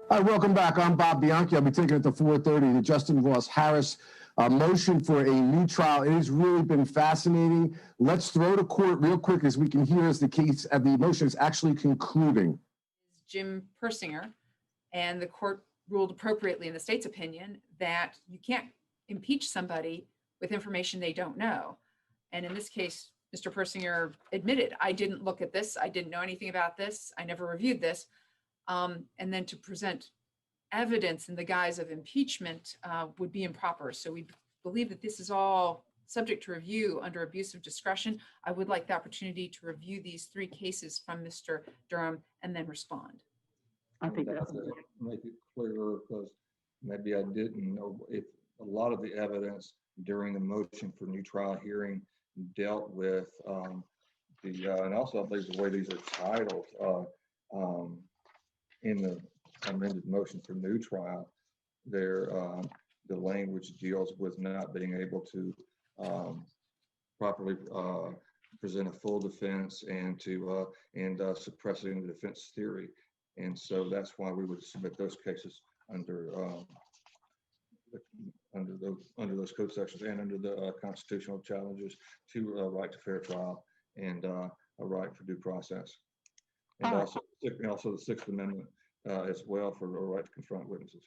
Hi, welcome back. I'm Bob Bianchi. I'll be taking it to 4:30, the Justin Ross Harris motion for a new trial. It has really been fascinating. Let's throw to court real quick as we can hear as the case, the motion is actually concluding. Jim Persinger, and the court ruled appropriately in the state's opinion that you can't impeach somebody with information they don't know. And in this case, Mr. Persinger admitted, I didn't look at this. I didn't know anything about this. I never reviewed this. And then to present evidence in the guise of impeachment would be improper. So we believe that this is all subject to review under abuse of discretion. I would like the opportunity to review these three cases from Mr. Durham and then respond. I think that's make it clearer, because maybe I didn't know if a lot of the evidence during the motion for new trial hearing dealt with and also I believe the way these are titled in the amended motion for new trial, there the language deals with not being able to properly present a full defense and to suppressing the defense theory. And so that's why we would submit those cases under those code sections and under the constitutional challenges to a right to fair trial and a right for due process. And also the Sixth Amendment as well for a right to confront witnesses.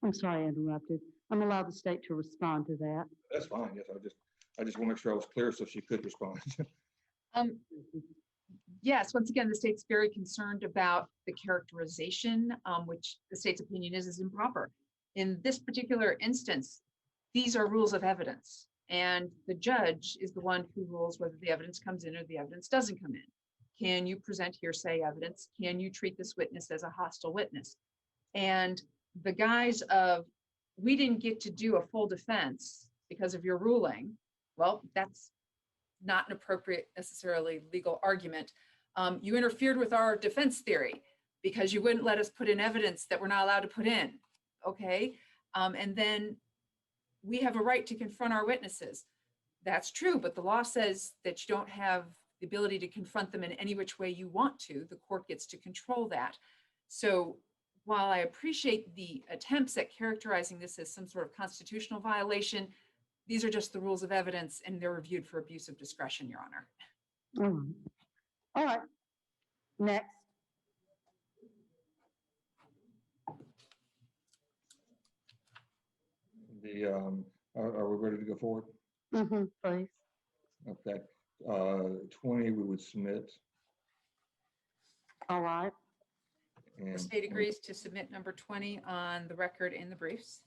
I'm sorry I interrupted. I'm allowed the state to respond to that. That's fine. Yes, I just want to make sure I was clear so she could respond. Yes, once again, the state's very concerned about the characterization, which the state's opinion is improper. In this particular instance, these are rules of evidence, and the judge is the one who rules whether the evidence comes in or the evidence doesn't come in. Can you present hearsay evidence? Can you treat this witness as a hostile witness? And the guise of, we didn't get to do a full defense because of your ruling, well, that's not an appropriate necessarily legal argument. You interfered with our defense theory because you wouldn't let us put in evidence that we're not allowed to put in, okay? And then we have a right to confront our witnesses. That's true, but the law says that you don't have the ability to confront them in any which way you want to. The court gets to control that. So while I appreciate the attempts at characterizing this as some sort of constitutional violation, these are just the rules of evidence and they're reviewed for abuse of discretion, Your Honor. All right. Next. Are we ready to go forward? Please. Okay. 20 we would submit. All right. The state agrees to submit number 20 on the record in the briefs.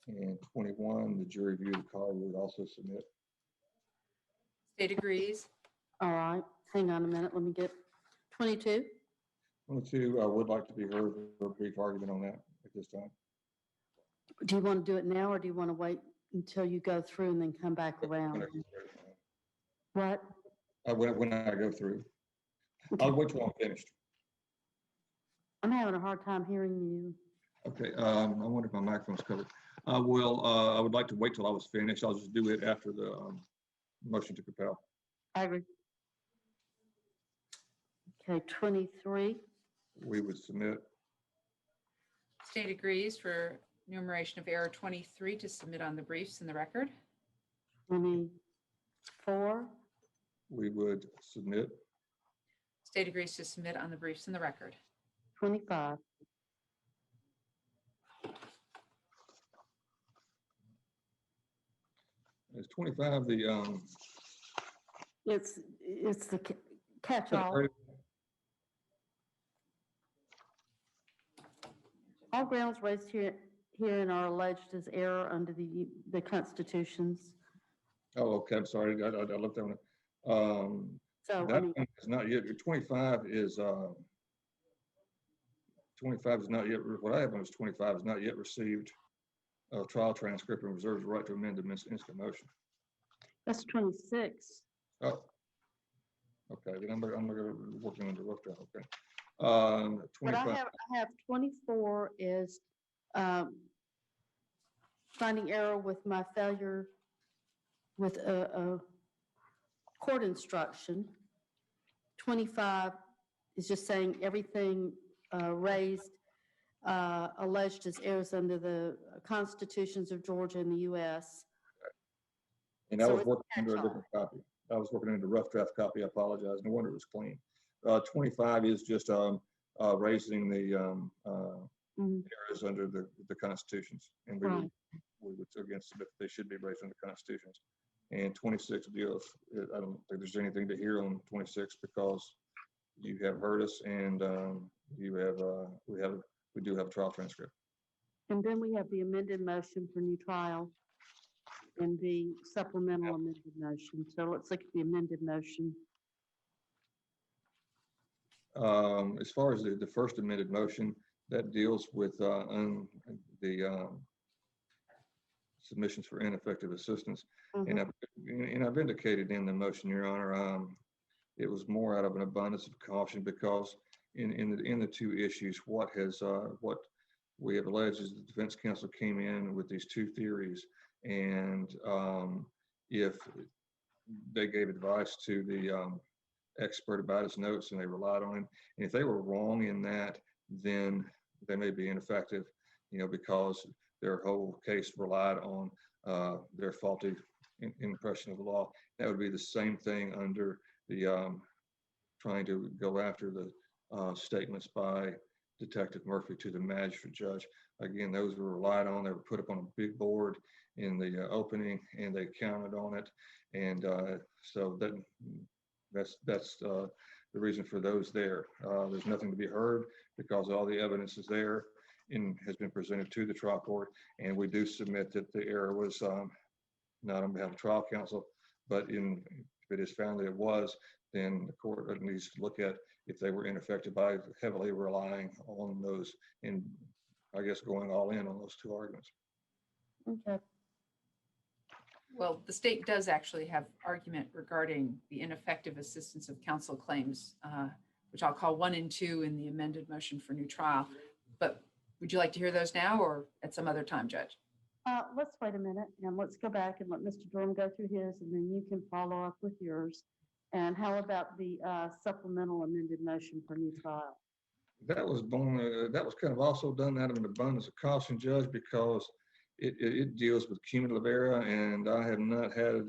And 21, the jury view of the call would also submit. State agrees. All right. Hang on a minute. Let me get 22. 22, I would like to be heard for a brief argument on that at this time. Do you want to do it now, or do you want to wait until you go through and then come back around? What? When I go through. Okay. I'll wait till I'm finished. I'm having a hard time hearing you. Okay. I wonder if my microphone's covered. I would like to wait till I was finished. I'll just do it after the motion to compel. I agree. Okay, 23. We would submit. State agrees for enumeration of error 23 to submit on the briefs in the record. 24. We would submit. State agrees to submit on the briefs in the record. 25. Is 25 the It's the catch-all. All grounds raised herein are alleged as error under the constitutions. Oh, okay. I'm sorry. I looked down. So that one is not yet. 25 is 25 is not yet. What I have on is 25 is not yet received a trial transcript and reserves the right to amend the instant motion. That's 26. Oh, okay. Then I'm working on the rough draft. Okay. 25. But I have 24 is finding error with my failure with a court instruction. 25 is just saying everything raised alleged as errors under the constitutions of Georgia and the U.S. And I So was it's working a under a catch-all. different copy. I was working under a rough draft copy. I apologize. No wonder it was clean. 25 is just raising the Mhm. errors under the constitutions, and Right. we would again submit that they should be raised under constitutions. And 26 deals. I don't think there's anything to hear on 26 because you have heard us, and you have we do have a trial transcript. And then we have the amended motion for new trial and the supplemental amended motion. So let's look at the amended motion. As far as the first amended motion, that deals with the submissions for ineffective assistance. And I've indicated in the motion, Your Honor, it was more out of an abundance of caution because in the two issues, what we have alleged is the defense counsel came in with these two theories, and if they gave advice to the expert about his notes and they relied on him, and if they were wrong in that, then they may be ineffective, because their whole case relied on their faulty impression of the law. That would be the same thing under the trying to go after the statements by Detective Murphy to the magistrate judge. Again, those were relied on. They were put up on a big board in the opening, and they counted on it. And so that's the reason for those there. There's nothing to be heard because all the evidence is there and has been presented to the trial court. And we do submit that the error was not on behalf of trial counsel, but if it is found that it was, then the court needs to look at if they were ineffective by heavily relying on those and I guess going all in on those two arguments. Okay. Well, the state does actually have argument regarding the ineffective assistance of counsel claims, which I'll call 1 and 2 in the amended motion for new trial. But would you like to hear those now or at some other time, Judge? Let's wait a minute and let's go back and let Mr. Durham go through his, and then you can follow up with yours. And how about the supplemental amended motion for new trial? That was kind of also done out of an abundance of caution, Judge, because it deals with cumulative error, and I have not had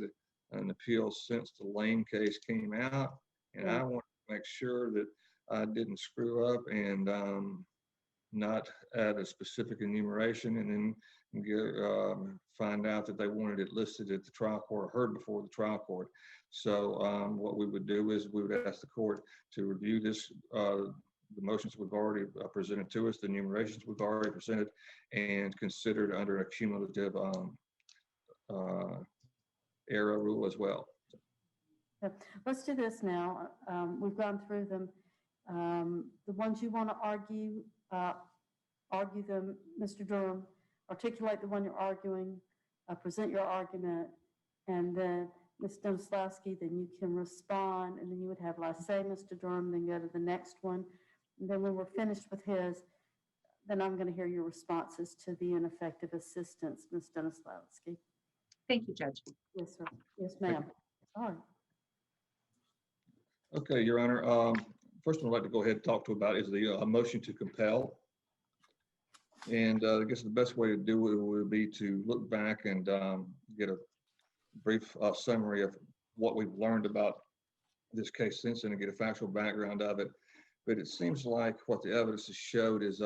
an appeal since the Lane case came out, and Yeah. I want to make sure that I didn't screw up and not add a specific enumeration and then find out that they wanted it listed at the trial court or heard before the trial court. So what we would do is we would ask the court to review this, the motions we've already presented to us, the enumerations we've already presented, and considered under a cumulative error rule as well. Yeah. Let's do this now. We've gone through them. The ones you want to argue them, Mr. Durham. Articulate the one you're arguing, present your argument, and then Ms. Stanislawski, then you can respond, and then you would have last say, Mr. Durham, then go to the next one. And then when we're finished with his, then I'm going to hear your responses to the ineffective assistance, Ms. Stanislawski. Thank you, Judge. Yes, sir. Yes, ma'am. All right. Okay, Your Honor. First one I'd like to go ahead and talk to about is the motion to compel. And I guess the best way to do it would be to look back and get a brief summary of what we've learned about this case since then and get a factual background of it. But it seems like what the evidence has showed is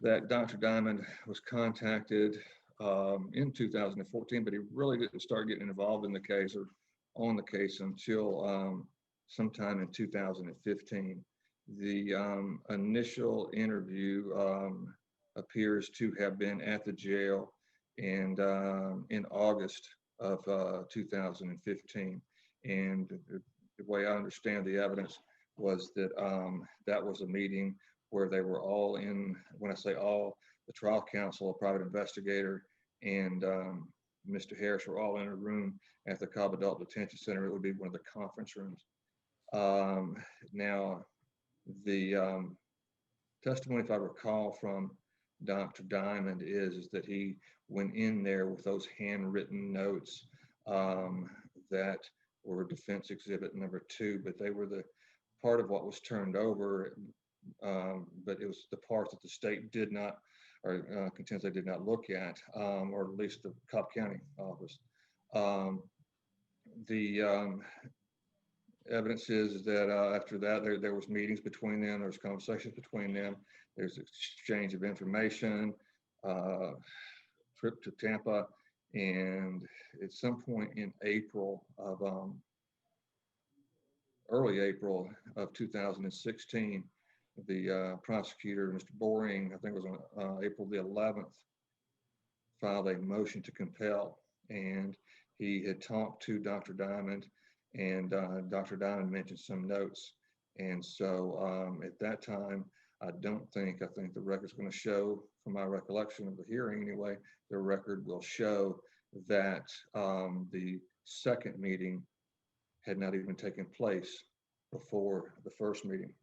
that Dr. Diamond was contacted in 2014, but he really didn't start getting involved in the case or on the case until sometime in 2015. The initial interview appears to have been at the jail and in August of 2015. And the way I understand the evidence was that that was a meeting where they were all in, when I say all, the trial counsel, a private investigator, and Mr. Harris were all in a room at the Cobb Adult Detention Center. It would be one of the conference rooms. Now, the testimony, if I recall, from Dr. Diamond is that he went in there with those handwritten notes that were defense exhibit number 2, but they were the part of what was turned over but it was the parts that the state did not, or contends they did not look at, or at least the Cobb County office. The evidence is that after that, there was meetings between them, there was conversations between them, there's exchange of information, trip to Tampa, and at some point in April of, early April of 2016, the prosecutor, Mr. Boring, I think it was on April the 11th, filed a motion to compel, and he had talked to Dr. Diamond, and Dr. Diamond mentioned some notes. And so at that time, I think the record's going to show, from my recollection of the hearing anyway, the record will show that the second meeting had not even taken place before the first meeting,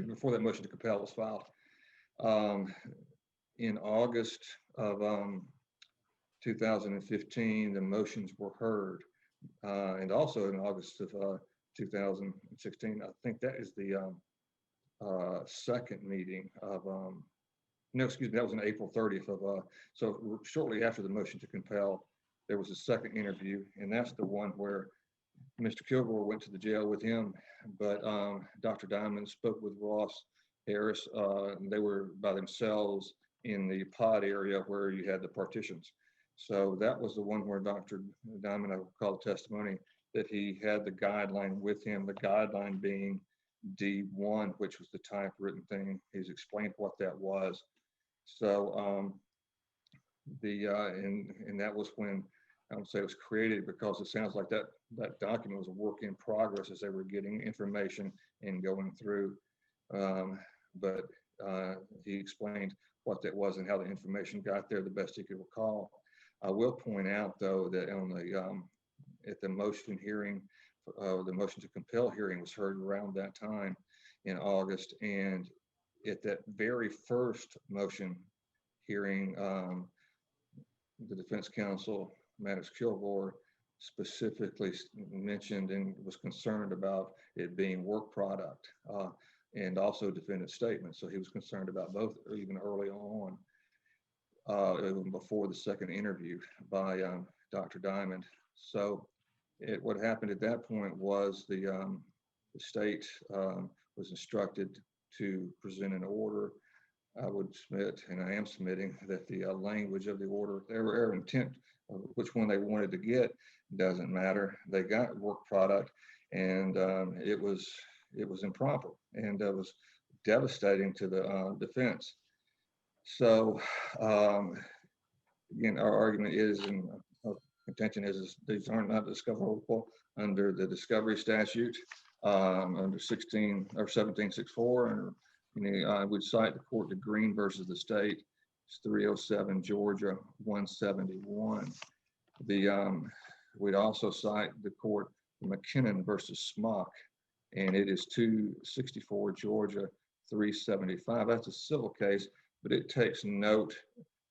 before that motion to compel was filed. In August of 2015, the motions were heard, and also in August of 2016, I think that is the second meeting of, no, excuse me, that was on April 30th of, so shortly after the motion to compel, there was a second interview, and that's the one where Mr. Kilgore went to the jail with him, but Dr. Diamond spoke with Ross Harris, and they were by themselves in the pod area where you had the partitions. So that was the one where Dr. Diamond, I recall the testimony, that he had the guideline with him, the guideline being D1, which was the typewritten thing. He's explained what that was. So and that was when, I would say it was created, because it sounds like that document was a work in progress as they were getting information and going through. But he explained what that was and how the information got there the best he could recall. I will point out, though, that on the at the motion hearing, the motion to compel hearing was heard around that time in August, and at that very first motion hearing, the defense counsel, Maddox Kilgore, specifically mentioned and was concerned about it being work product, and also defendant's statement. So he was concerned about both, even early on, even before the second interview by Dr. Diamond. So what happened at that point was the state was instructed to present an order. I would submit, and I am submitting, that the language of the order, their intent, which one they wanted to get, doesn't matter. They got work product, and it was improper, and it was devastating to the defense. So again, our argument is, and contention is these are not discoverable under the discovery statute, under 16 or 1764, and I would cite the court to Green versus the state. It's 307 Georgia 171. We'd also cite the court McKinnon versus Smock, and it is 264 Georgia 375. That's a civil case, but it takes note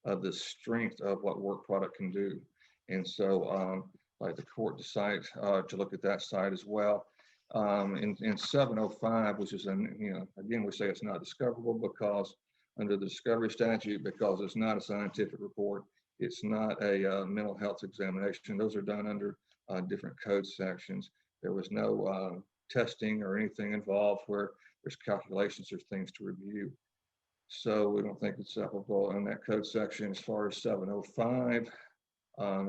of the strength of what work product can do. And so like the court decide to look at that side as well. In 705, which is, again, we say it's not discoverable because under the discovery statute, because it's not a scientific report, it's not a mental health examination. Those are done under different code sections. There was no testing or anything involved where there's calculations or things to review. So we don't think it's applicable in that code section. As far as 705,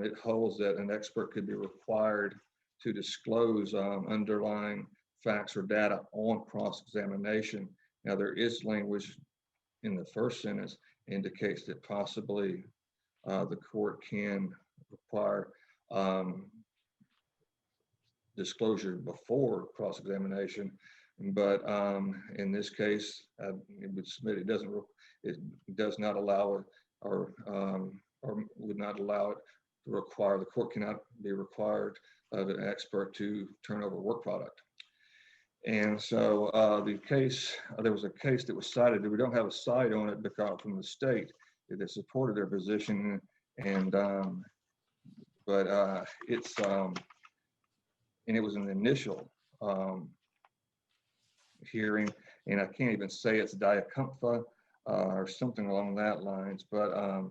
it holds that an expert could be required to disclose underlying facts or data on cross-examination. Now, there is language in the first sentence indicates that possibly the court can require disclosure before cross-examination, but in this case, it would submit it does not allow it, or would not allow it to require, the court cannot be required of an expert to turn over work product. And so there was a case that was cited, we don't have a cite on it because from the state that supported their position, and but it's and it was an initial hearing, and I can't even say it's diacumpha or something along that lines, but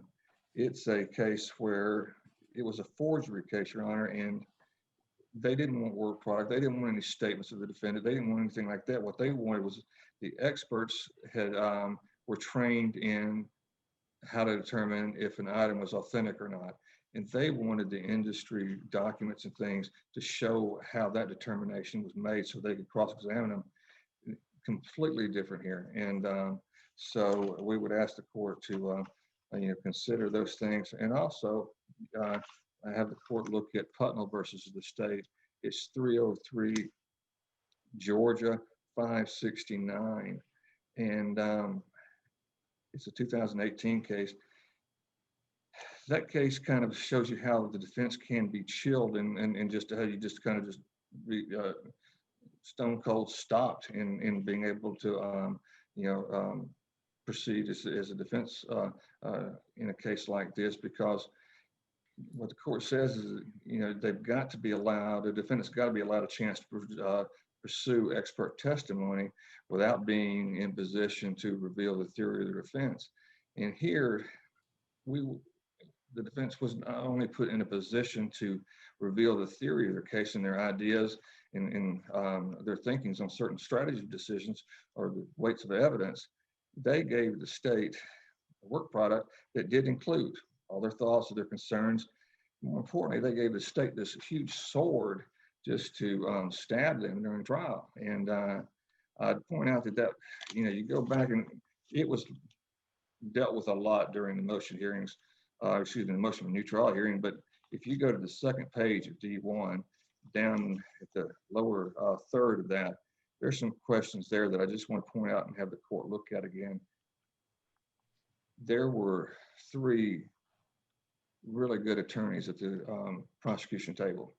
it's a case where it was a forgery case, Your Honor, and they didn't want work product. They didn't want any statements of the defendant. They didn't want anything like that. What they wanted was the experts were trained in how to determine if an item was authentic or not. And they wanted the industry documents and things to show how that determination was made so they could cross-examine them. Completely different here. And so we would ask the court to consider those things. And also, I have the court look at Putnell versus the state. It's 303 Georgia 569. And it's a 2018 case. That case kind of shows you how the defense can be chilled and just how you just kind of just be stone cold stopped in being able to proceed as a defense in a case like this, because what the court says is, they've got to be allowed, the defendant's got to be allowed a chance to pursue expert testimony without being in position to reveal the theory of the defense. And here, the defense was not only put in a position to reveal the theory of their case and their ideas and their thinkings on certain strategy decisions or the weights of evidence, they gave the state a work product that did include all their thoughts, their concerns. More importantly, they gave the state this huge sword just to stab them during trial. And I'd point out that you go back and it was dealt with a lot during the motion hearings, the motion of new trial hearing. But if you go to the second page of D1, down at the lower third of that, there's some questions there that I just want to point out and have the court look at again. There were 3 really good attorneys at the prosecution table.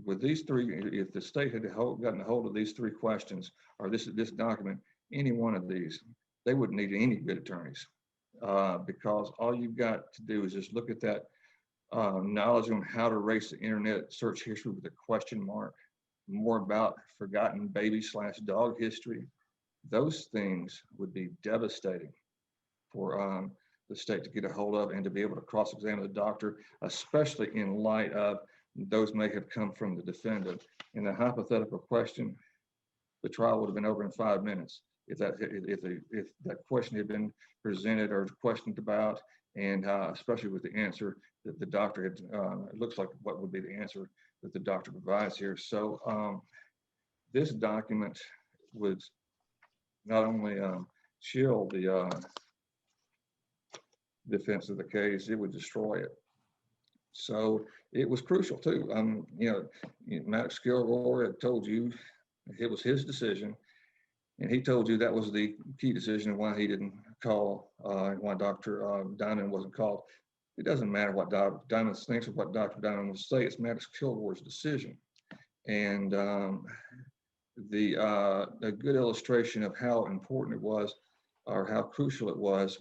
With these 3, if the state had gotten a hold of these 3 questions or this document, any one of these, they wouldn't need any good attorneys because all you've got to do is just look at that knowledge on how to race the internet search history with a question mark, more about forgotten baby/dog history. Those things would be devastating for the state to get a hold of and to be able to cross-examine the doctor, especially in light of those may have come from the defendant. In the hypothetical question, the trial would have been over in 5 minutes if that question had been presented or questioned about, and especially with the answer that the doctor had. It looks like what would be the answer that the doctor provides here. So this document would not only chill the defense of the case, it would destroy it. So it was crucial too. Maddox Gilroy had told you it was his decision, and he told you that was the key decision and why he didn't call, why Dr. Diamond wasn't called. It doesn't matter what Dr. Diamond thinks or what Dr. Diamond will say, it's Maddox Gilroy's decision. And a good illustration of how important it was or how crucial it was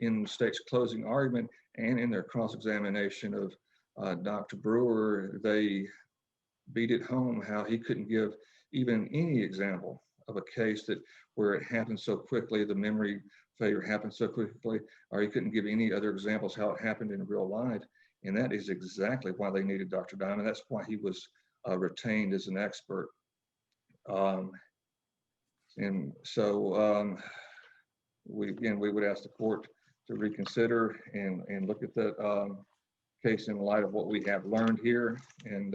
in the state's closing argument and in their cross-examination of Dr. Brewer. They beat it home how he couldn't give even any example of a case where it happened so quickly, the memory failure happened so quickly, or he couldn't give any other examples how it happened in real life. And that is exactly why they needed Dr. Diamond. That's why he was retained as an expert. And so we would ask the court to reconsider and look at that case in light of what we have learned here, and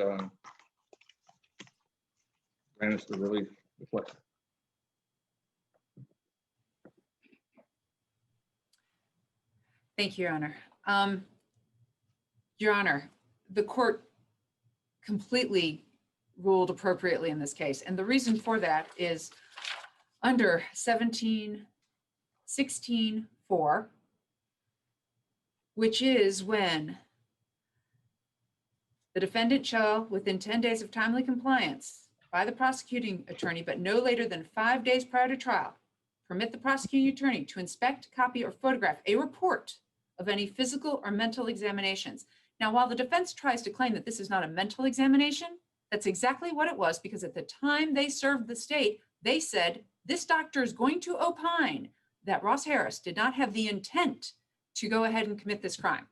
grant us the relief request. Thank you, Your Honor. Your Honor, the court completely ruled appropriately in this case. And the reason for that is under 1716(4), which is when the defendant shall, within 10 days of timely compliance by the prosecuting attorney, but no later than 5 days prior to trial, permit the prosecuting attorney to inspect, copy, or photograph a report of any physical or mental examinations. Now, while the defense tries to claim that this is not a mental examination, that's exactly what it was, because at the time they served the state, They said, this doctor is going to opine that Ross Harris did not have the intent to go ahead and commit this crime.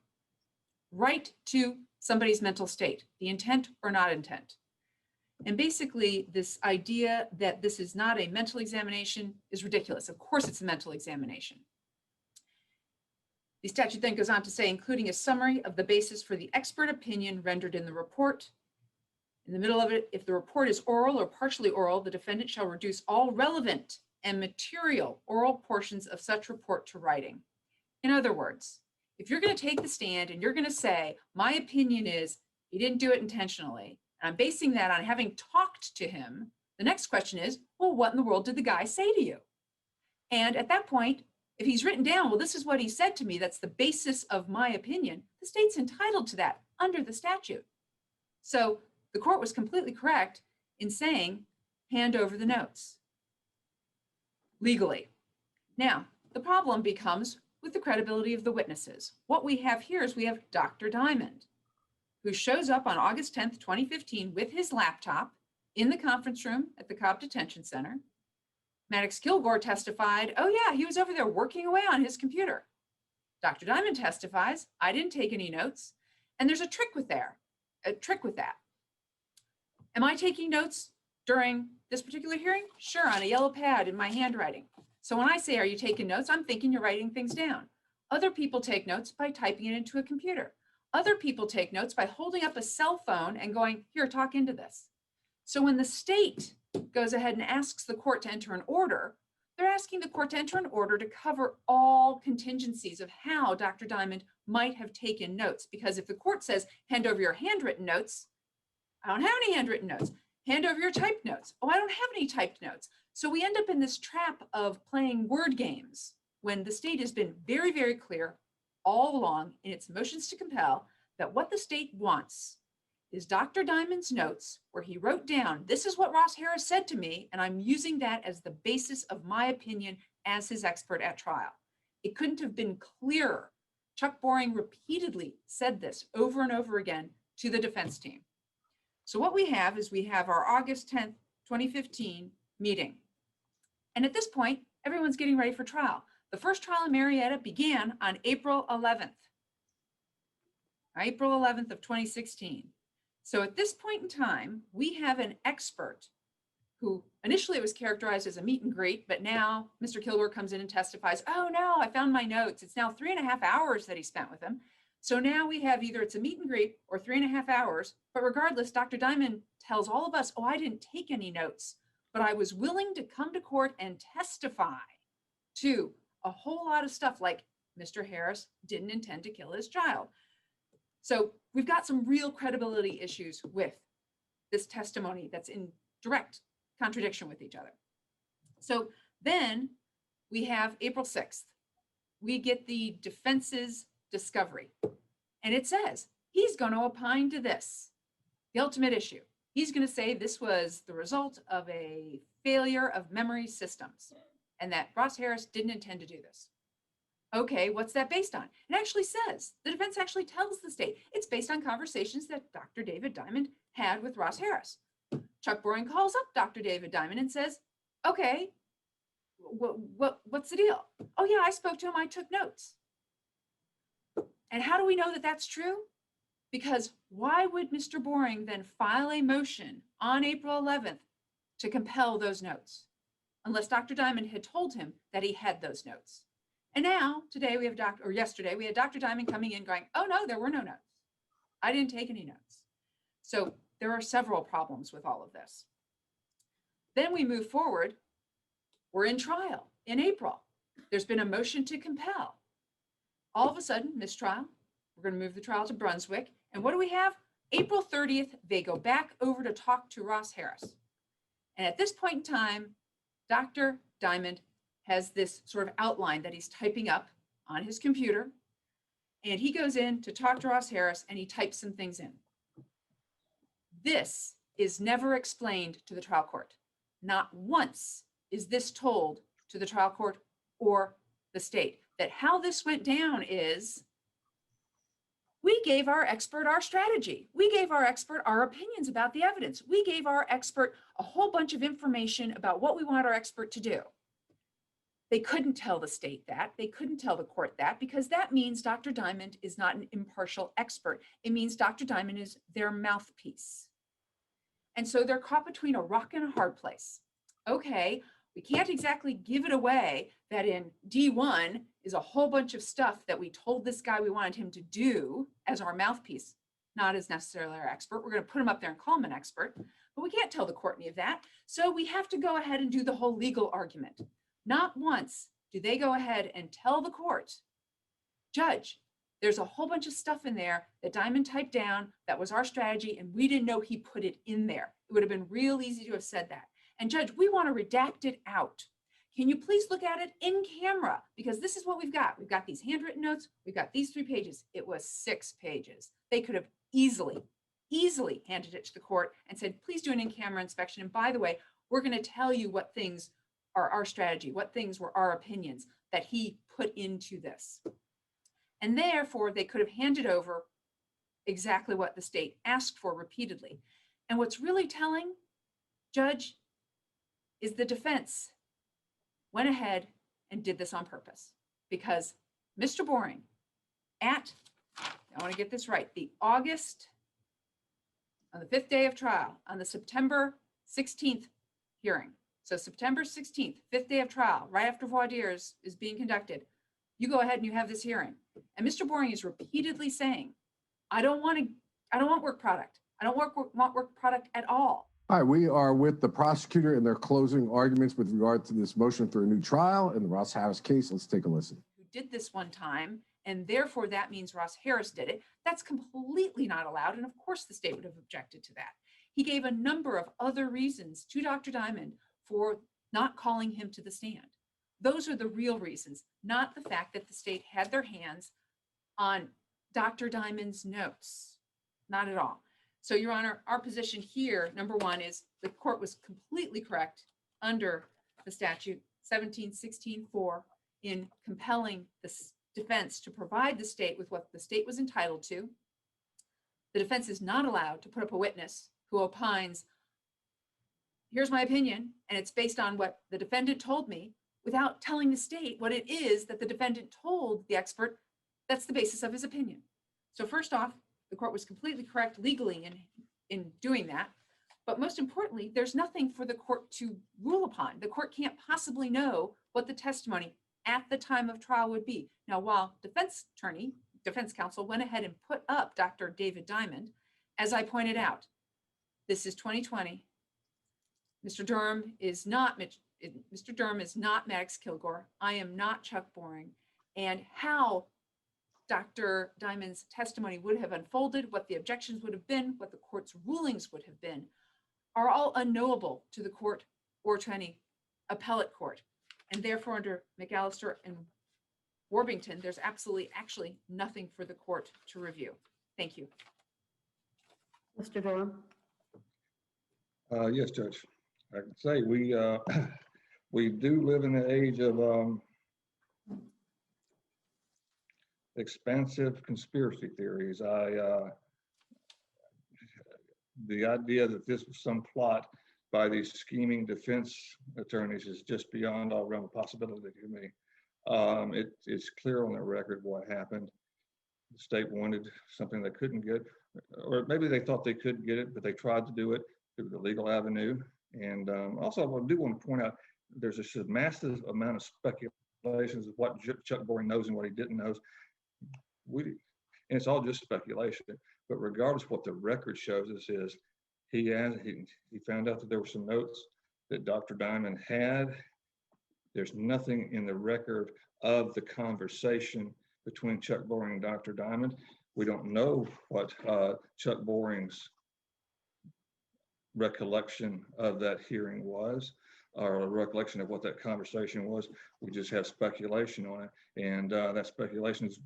Right to somebody's mental state, the intent or not intent. And basically, this idea that this is not a mental examination is ridiculous. Of course, it's a mental examination. The statute then goes on to say, including a summary of the basis for the expert opinion rendered in the report. In the middle of it, if the report is oral or partially oral, the defendant shall reduce all relevant and material oral portions of such report to writing. In other words, if you're going to take the stand and you're going to say, my opinion is he didn't do it intentionally, and I'm basing that on having talked to him, the next question is, well, what in the world did the guy say to you? And at that point, if he's written down, well, this is what he said to me, that's the basis of my opinion, the state's entitled to that under the statute. So the court was completely correct in saying, hand over the notes legally. Now, the problem becomes with the credibility of the witnesses. What we have here is we have Dr. Diamond, who shows up on August 10th, 2015 with his laptop in the conference room at the Cobb Detention Center. Maddox Kilgore testified, oh yeah, he was over there working away on his computer. Dr. Diamond testifies, I didn't take any notes. And there's a trick with that. Am I taking notes during this particular hearing? Sure, on a yellow pad in my handwriting. So when I say, are you taking notes? I'm thinking you're writing things down. Other people take notes by typing it into a computer. Other people take notes by holding up a cell phone and going, here, talk into this. So when the state goes ahead and asks the court to enter an order, they're asking the court to enter an order to cover all contingencies of how Dr. Diamond might have taken notes. Because if the court says, hand over your handwritten notes, I don't have any handwritten notes. Hand over your typed notes. Oh, I don't have any typed notes. So we end up in this trap of playing word games when the state has been very, very clear all along in its motions to compel that what the state wants is Dr. Diamond's notes where he wrote down, this is what Ross Harris said to me, and I'm using that as the basis of my opinion as his expert at trial. It couldn't have been clearer. Chuck Boring repeatedly said this over and over again to the defense team. So what we have is we have our August 10th, 2015 meeting. And at this point, everyone's getting ready for trial. The first trial in Marietta began on April 11th. April 11th of 2016. So at this point in time, we have an expert who initially was characterized as a meet and greet, but now Mr. Kilgore comes in and testifies, oh no, I found my notes. It's now 3.5 hours that he spent with him. So now we have either it's a meet and greet or 3.5 hours, but regardless, Dr. Diamond tells all of us, oh, I didn't take any notes, but I was willing to come to court and testify to a whole lot of stuff like Mr. Harris didn't intend to kill his child. So we've got some real credibility issues with this testimony that's in direct contradiction with each other. So then we have April 6th. We get the defense's discovery. And it says he's going to opine to this, the ultimate issue. He's going to say this was the result of a failure of memory systems and that Ross Harris didn't intend to do this. Okay, what's that based on? It actually says, the defense actually tells the state, it's based on conversations that Dr. David Diamond had with Ross Harris. Chuck Boring calls up Dr. David Diamond and says, okay, what's the deal? Oh yeah, I spoke to him, I took notes. And how do we know that that's true? Because why would Mr. Boring then file a motion on April 11th to compel those notes? Unless Dr. Diamond had told him that he had those notes. And now, today we have yesterday, we had Dr. Diamond coming in going, oh no, there were no notes. I didn't take any notes. So there are several problems with all of this. Then we move forward. We're in trial in April. There's been a motion to compel. All of a sudden, mistrial. We're going to move the trial to Brunswick. And what do we have? April 30th, they go back over to talk to Ross Harris. And at this point in time, Dr. Diamond has this sort of outline that he's typing up on his computer. And he goes in to talk to Ross Harris and he types some things in. This is never explained to the trial court. Not once is this told to the trial court or the state. That how this went down is We gave our expert our strategy. We gave our expert our opinions about the evidence. We gave our expert a whole bunch of information about what we want our expert to do. They couldn't tell the state that. They couldn't tell the court that, because that means Dr. Diamond is not an impartial expert. It means Dr. Diamond is their mouthpiece. And so they're caught between a rock and a hard place. Okay, we can't exactly give it away that in D1 is a whole bunch of stuff that we told this guy we wanted him to do as our mouthpiece, not as necessarily our expert. We're going to put him up there and call him an expert, but we can't tell the court any of that. So we have to go ahead and do the whole legal argument. Not once do they go ahead and tell the court, Judge, there's a whole bunch of stuff in there that Diamond typed down that was our strategy, and we didn't know he put it in there. It would have been real easy to have said that. And Judge, we want to redact it out. Can you please look at it in camera? Because this is what we've got. We've got these handwritten notes. We've got these 3 pages. It was 6 pages. They could have easily handed it to the court and said, please do an in-camera inspection. And by the way, we're going to tell you what things are our strategy, what things were our opinions that he put into this. And therefore, they could have handed over exactly what the state asked for repeatedly. And what's really telling, Judge, is the defense went ahead and did this on purpose, because Mr. Boring I want to get this right, on the 5th day of trial, on the September 16th hearing. So September 16th, 5th day of trial, right after voir dire is being conducted, you go ahead and you have this hearing. And Mr. Boring is repeatedly saying, I don't want work product. I don't want work product at all. All right, we are with the prosecutor in their closing arguments with regard to this motion for a new trial in the Ross Harris case. Let's take a listen. Who did this one time, and therefore that means Ross Harris did it. That's completely not allowed, and of course the state would have objected to that. He gave a number of other reasons to Dr. Diamond for not calling him to the stand. Those are the real reasons, not the fact that the state had their hands on Dr. Diamond's notes. Not at all. So, Your Honor, our position here, number one, is the court was completely correct under the statute 1716-4 in compelling the defense to provide the state with what the state was entitled to. The defense is not allowed to put up a witness who opines, here's my opinion, and it's based on what the defendant told me, without telling the state what it is that the defendant told the expert that's the basis of his opinion. So first off, the court was completely correct legally in doing that. But most importantly, there's nothing for the court to rule upon. The court can't possibly know what the testimony at the time of trial would be. Now, while defense counsel went ahead and put up Dr. David Diamond, as I pointed out, this is 2020. Mr. Durham is not Maddox Kilgore. I am not Chuck Boring. And how Dr. Diamond's testimony would have unfolded, what the objections would have been, what the court's rulings would have been, are all unknowable to the court or to any appellate court. And therefore, under McAllister and Warbington, there's actually nothing for the court to review. Thank you. Mr. Durham? Yes, Judge. I can say we do live in the age of expansive conspiracy theories. The idea that this was some plot by these scheming defense attorneys is just beyond all realm of possibility to me. It's clear on the record what happened. The state wanted something they couldn't get, or maybe they thought they could get it, but they tried to do it through the legal avenue. And also, I do want to point out, there's a massive amount of speculations of what Chuck Boring knows and what he didn't know. And it's all just speculation. But regardless of what the record shows us is, he found out that there were some notes that Dr. Diamond had. There's nothing in the record of the conversation between Chuck Boring and Dr. Diamond. We don't know what Chuck Boring's recollection of that hearing was, or a recollection of what that conversation was. We just have speculation on it. And that speculation has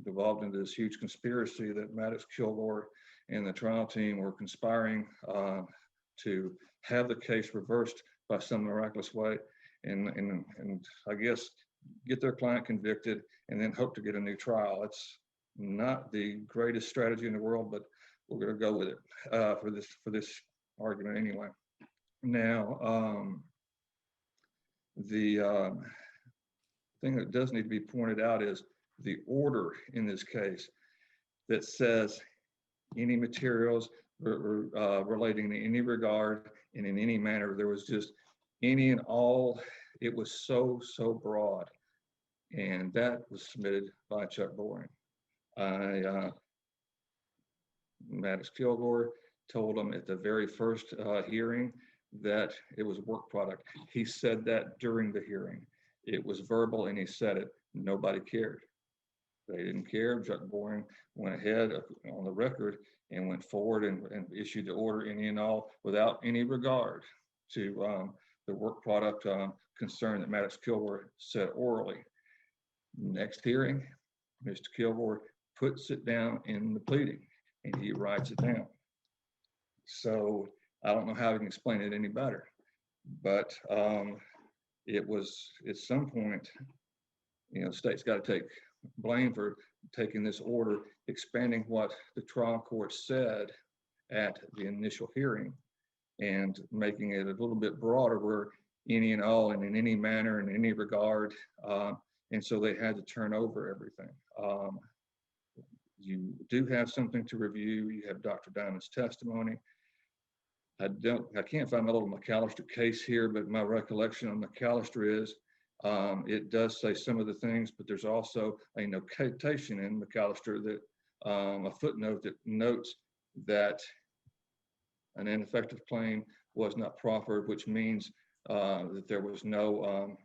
devolved into this huge conspiracy that Maddox Kilgore and the trial team were conspiring to have the case reversed by some miraculous way, and I guess get their client convicted and then hope to get a new trial. not the greatest strategy in the world, but we're going to go with it for this argument anyway. Now, the thing that does need to be pointed out is the order in this case that says any materials relating to any regard and in any manner. There was just any and all. It was so broad, and that was submitted by Chuck Boring. Maddox Kilgore told him at the very first hearing that it was a work product. He said that during the hearing. It was verbal, and he said it. Nobody cared. They didn't care. Chuck Boring went ahead on the record and went forward and issued the order any and all without any regard to the work product concern that Maddox Kilgore said orally. Next hearing, Mr. Kilgore puts it down in the pleading, and he writes it down. So I don't know how I can explain it any better, but it was at some point, the state's got to take blame for taking this order, expanding what the trial court said at the initial hearing and making it a little bit broader, where any and all and in any manner and in any regard. And so they had to turn over everything. You do have something to review. You have Dr. Diamond's testimony. I can't find my little McAllister case here, but my recollection on McAllister is it does say some of the things, but there's also a notation in McAllister that a footnote that notes that an ineffective claim was not proffered, which means that there was no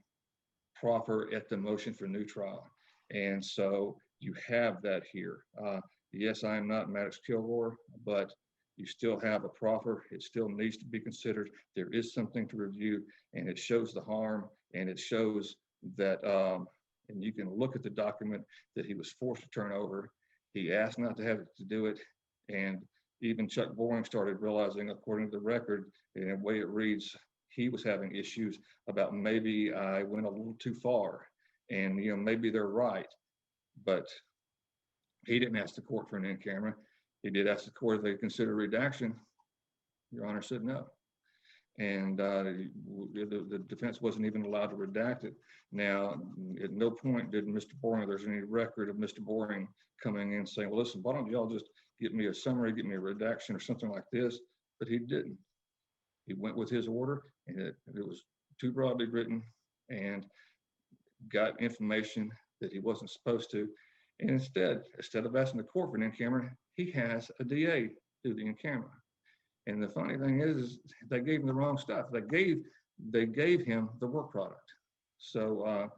proffer at the motion for new trial. And so you have that here. Yes, I am not Maddox Kilgore, but you still have a proffer. It still needs to be considered. There is something to review, and it shows the harm, and it shows that, and you can look at the document that he was forced to turn over. He asked not to have to do it, and even Chuck Boring started realizing, according to the record, and the way it reads, he was having issues about maybe I went a little too far, and maybe they're right, but he didn't ask the court for an in-camera. He did ask the court if they consider redaction. Your Honor said no. And the defense wasn't even allowed to redact it. Now, at no point did Mr. Boring, there's any record of Mr. Boring coming in saying, well, listen, why don't y'all just get me a summary, get me a redaction or something like this? But he didn't. He went with his order, and it was too broadly written and got information that he wasn't supposed to. And instead of asking the court for an in-camera, he has a DA do the in-camera. And the funny thing is they gave him the wrong stuff. They gave him the work product. So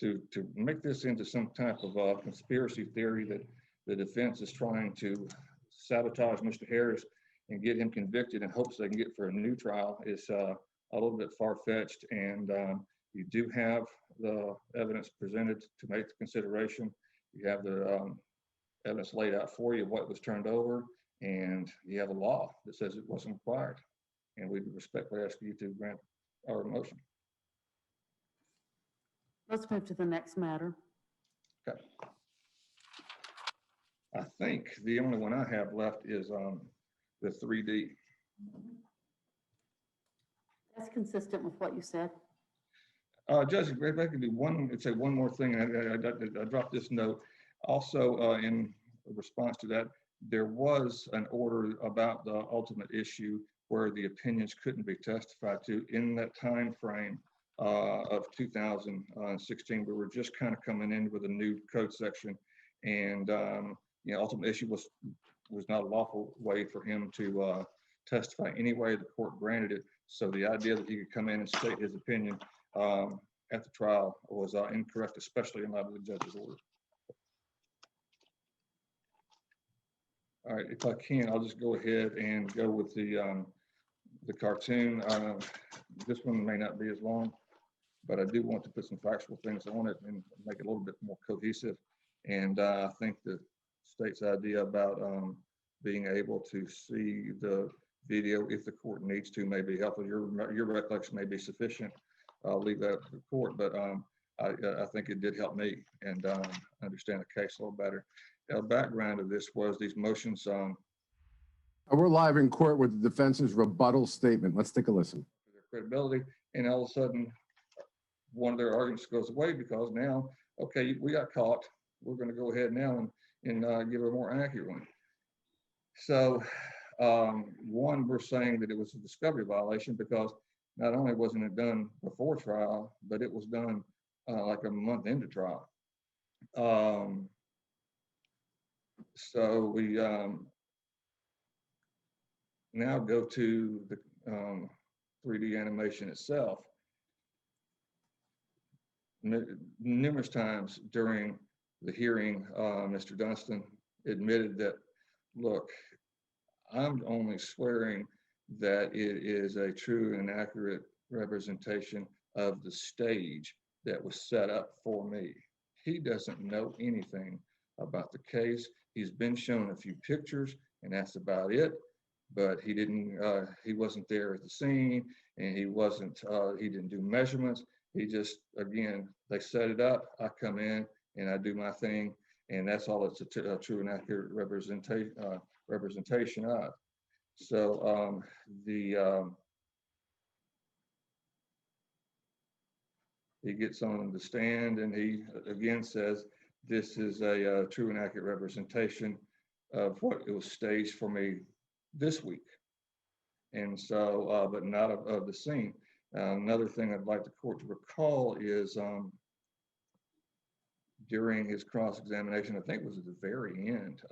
to make this into some type of conspiracy theory that the defense is trying to sabotage Mr. Harris and get him convicted in hopes they can get for a new trial is a little bit far-fetched. And you do have the evidence presented to make the consideration. You have the evidence laid out for you of what was turned over, and you have a law that says it wasn't required. And we respectfully ask you to grant our motion. Let's move to the next matter. Okay. I think the only one I have left is the 3D. That's consistent with what you said. Judge, if I could do one more thing, I dropped this note. Also, in response to that, there was an order about the ultimate issue where the opinions couldn't be testified to in that time frame of 2016. We were just kind of coming in with a new code section, and ultimate issue was not a lawful way for him to testify anyway. The court granted it, so the idea that he could come in and state his opinion at the trial was incorrect, especially in light of the judge's order. All right, if I can, I'll just go ahead and go with the cartoon. This one may not be as long, but I do want to put some factual things on it and make it a little bit more cohesive. And I think the state's idea about being able to see the video if the court needs to may be helpful. Your recollection may be sufficient. I'll leave that to the court, but I think it did help me and understand the case a little better. background of this was these motions We're live in court with the defense's rebuttal statement. Let's take a listen. their credibility, and all of a sudden, one of their arguments goes away because now, okay, we got caught. We're going to go ahead now and give a more accurate one. So, one, we're saying that it was a discovery violation because not only wasn't it done before trial, but it was done like a month into trial. So we now go to the 3D animation itself. Numerous times during the hearing, Mr. Dunstan admitted that, look, I'm only swearing that it is a true and accurate representation of the stage that was set up for me. He doesn't know anything about the case. He's been shown a few pictures, and that's about it. But he wasn't there at the scene, and he didn't do measurements. He just, again, they set it up. I come in and I do my thing, and that's all it's a true and accurate representation of. So he gets on the stand and he again says, this is a true and accurate representation of what it was staged for me this week. And so, but not of the scene. Another thing I'd like the court to recall is during his cross-examination, I think it was at the very end,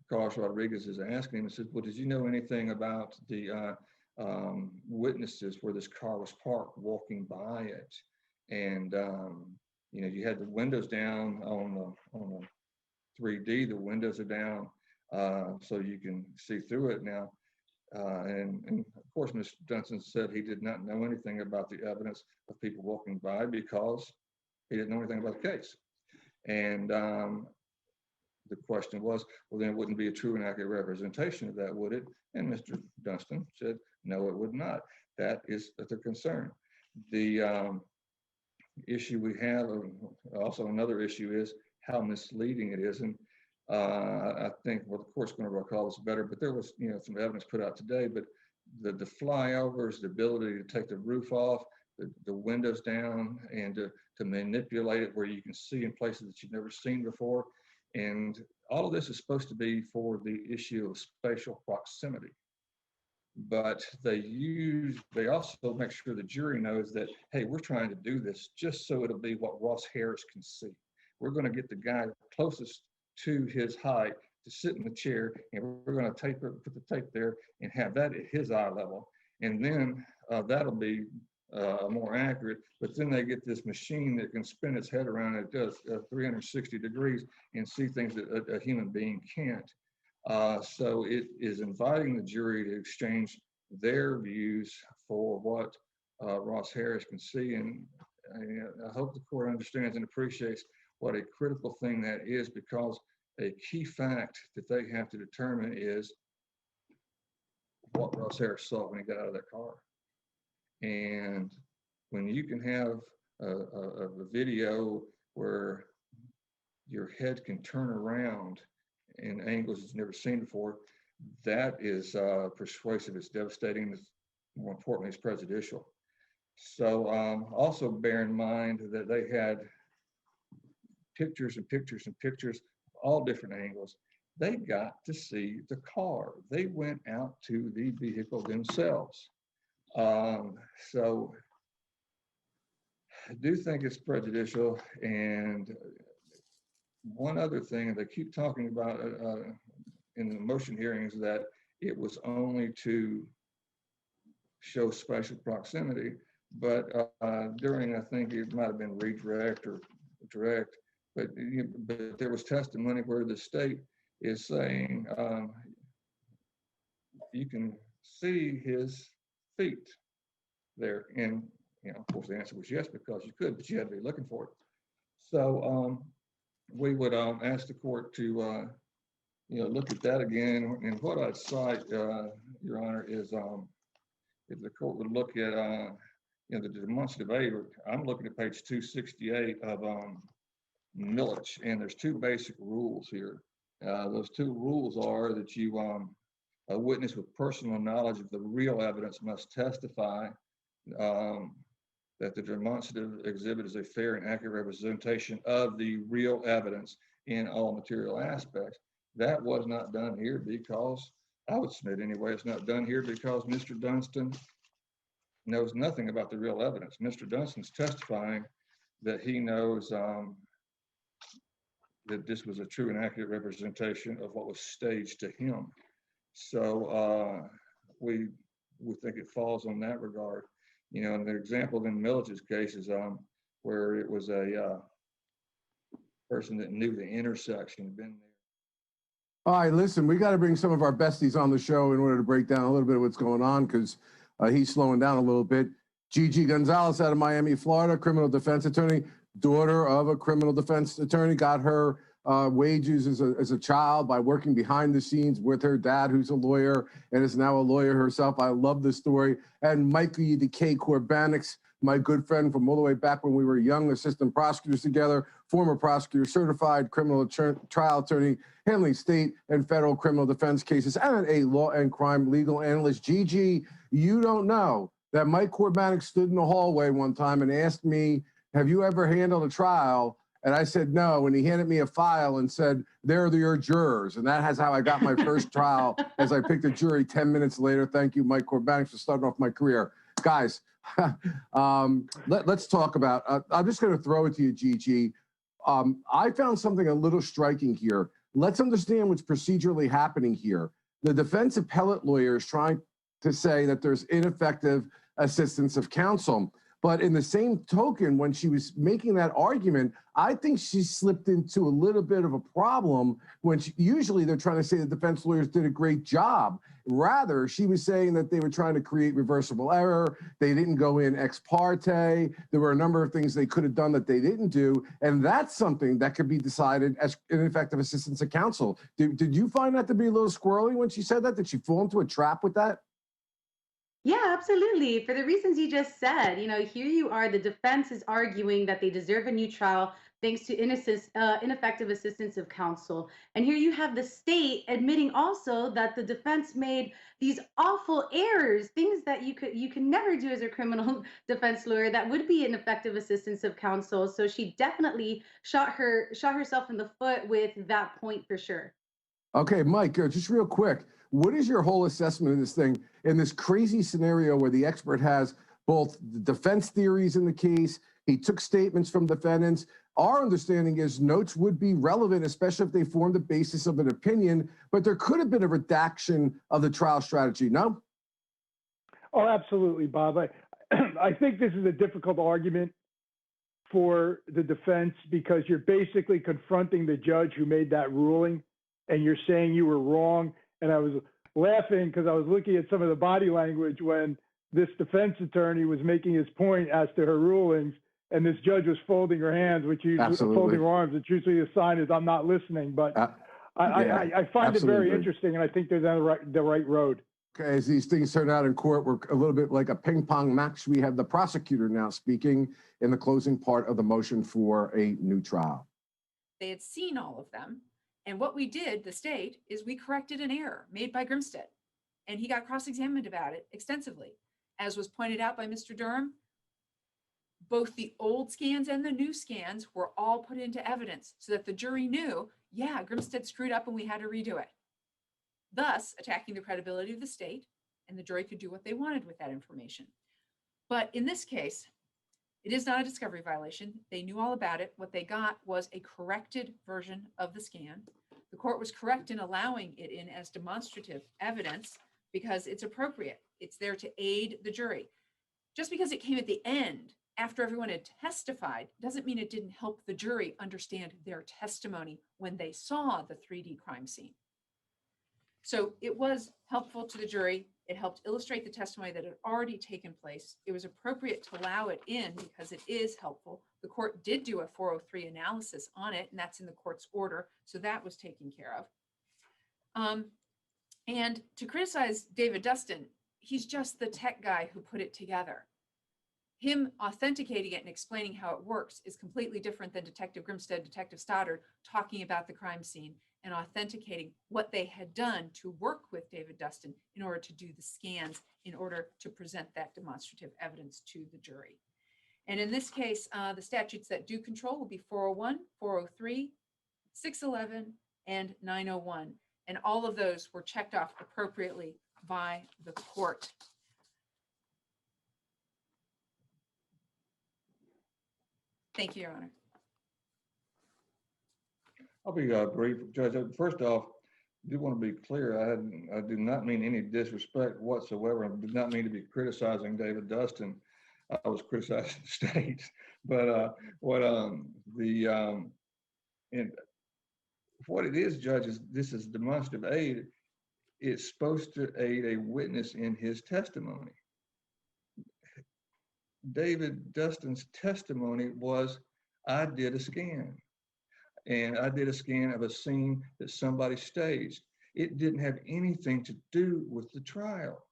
Carlos Rodriguez is asking him, he says, well, did you know anything about the witnesses where this car was parked walking by it? And, you know, you had the windows down on the 3D, the windows are down so you can see through it now. And of course, Mr. Dunstan said he did not know anything about the evidence of people walking by because he didn't know anything about the case. And the question was, well, then it wouldn't be a true and accurate representation of that, would it? And Mr. Dunstan said, no, it would not. That is the concern. The issue we have, also another issue is how misleading it is. And I think, well, the court's going to recall this better, but there was, you know, some evidence put out today, but the flyovers, the ability to take the roof off, the windows down, and to manipulate it where you can see in places that you've never seen before. And all of this is supposed to be for the issue of spatial proximity. But they also make sure the jury knows that, hey, we're trying to do this just so it'll be what Ross Harris can see. We're going to get the guy closest to his height to sit in the chair, and we're going to put the tape there and have that at his eye level. And then that'll be more accurate. But then they get this machine that can spin its head around. It does 360 degrees and see things that a human being can't. So it is inviting the jury to exchange their views for what Ross Harris can see. And I hope the court understands and appreciates what a critical thing that is, because a key fact that they have to determine is what Ross Harris saw when he got out of that car. And when you can have a video where your head can turn around in angles it's never seen before, that is persuasive, it's devastating, it's, more importantly, it's prejudicial. So also bear in mind that they had pictures and pictures and pictures, all different angles. They got to see the car. They went out to the vehicle themselves. So I do think it's prejudicial. And one other thing they keep talking about in the motion hearings, that it was only to show spatial proximity, but during, I think it might have been redirect or direct, but there was testimony where the state is saying you can see his feet there. And, you know, of course, the answer was yes, because you could, but you had to be looking for it. So we would ask the court to, you know, look at that again. And what I'd cite, Your Honor, is if the court would look at, you know, the demonstrative aid. I'm looking at page 268 of millage, and there's two basic rules here. Those two rules are that a witness with personal knowledge of the real evidence must testify that the demonstrative exhibit is a fair and accurate representation of the real evidence in all material aspects. That was not done here because, I would submit anyway, it's not done here because Mr. Dunstan knows nothing about the real evidence. Mr. Dunstan's testifying that he knows that this was a true and accurate representation of what was staged to him. So we think it falls on that regard. You know, and the example in Millage's case is where it was a person that knew the intersection, been there. All right, listen, we got to bring some of our besties on the show in order to break down a little bit of what's going on, because he's slowing down a little bit. Gigi Gonzalez out of Miami, Florida, criminal defense attorney, daughter of a criminal defense attorney, got her wages as a child by working behind the scenes with her dad, who's a lawyer and is now a lawyer herself. I love this story. And Michael D.K. Korbanix, my good friend from all the way back when we were young assistant prosecutors together, former prosecutor, certified criminal trial attorney, handling state and federal criminal defense cases, and a law and crime legal analyst. Gigi, you don't know that Mike Korbanix stood in the hallway one time and asked me, have you ever handled a trial? And I said no, and he handed me a file and said, there are your jurors. And that has how I got my first trial, as I picked a jury 10 minutes later. Thank you, Mike Korbanix, for starting off my career. Guys, let's talk about, I'm just going to throw it to you, Gigi. I found something a little striking here. Let's understand what's procedurally happening here. The defense appellate lawyer is trying to say that there's ineffective assistance of counsel. But in the same token, when she was making that argument, I think she slipped into a little bit of a problem when usually they're trying to say the defense lawyers did a great job. Rather, she was saying that they were trying to create reversible error. They didn't go in ex parte. There were a number of things they could have done that they didn't do. And that's something that could be decided as ineffective assistance of counsel. Did you find that to be a little squirrely when she said that? Did she fall into a trap with that? Yeah, absolutely. For the reasons you just said, here you are, the defense is arguing that they deserve a new trial thanks to ineffective assistance of counsel. And here you have the state admitting also that the defense made these awful errors, things that you can never do as a criminal defense lawyer that would be ineffective assistance of counsel. So she definitely shot herself in the foot with that point for sure. Okay, Mike, just real quick, what is your whole assessment of this thing in this crazy scenario where the expert has both the defense theories in the case, he took statements from defendants. Our understanding is notes would be relevant, especially if they form the basis of an opinion, but there could have been a redaction of the trial strategy, no? Oh, absolutely, Bob. I think this is a difficult argument for the defense because you're basically confronting the judge who made that ruling and you're saying you were wrong. And I was laughing because I was looking at some of the body language when this defense attorney was making his point as to her rulings, and this judge was folding her hands, which folding her arms, which usually a sign is I'm not listening. But I find it very interesting, and I think they're on the right road. Okay, as these things turn out in court, we're a little bit like a ping pong match. We have the prosecutor now speaking in the closing part of the motion for a new trial. They had seen all of them. And what we did, the state, is we corrected an error made by Grimstead. And he got cross-examined about it extensively. As was pointed out by Mr. Durham, both the old scans and the new scans were all put into evidence so that the jury knew, yeah, Grimstead screwed up and we had to redo it. Thus, attacking the credibility of the state, and the jury could do what they wanted with that information. But in this case, it is not a discovery violation. They knew all about it. What they got was a corrected version of the scan. The court was correct in allowing it in as demonstrative evidence because it's appropriate. It's there to aid the jury. Just because it came at the end after everyone had testified doesn't mean it didn't help the jury understand their testimony when they saw the 3D crime scene. So it was helpful to the jury. It helped illustrate the testimony that had already taken place. It was appropriate to allow it in because it is helpful. The court did do a 403 analysis on it, and that's in the court's order. So that was taken care of. And to criticize David Dustin, he's just the tech guy who put it together. him authenticating it and explaining how it works is completely different than Detective Grimstead, Detective Stoddard talking about the crime scene and authenticating what they had done to work with David Dustin in order to do the scans, in order to present that demonstrative evidence to the jury. And in this case, the statutes that do control will be 401, 403, 611, and 901. And all of those were checked off appropriately by the court. Thank you, Your Honor. I'll be brief, Judge. First off, I do want to be clear. I do not mean any disrespect whatsoever. I did not mean to be criticizing David Dustin. I was criticizing the state. But and what it is, Judge, is this is demonstrative aid. It's supposed to aid a witness in his testimony. David Dustin's testimony was, I did a scan. And I did a scan of a scene that somebody staged. It didn't have anything to do with the trial.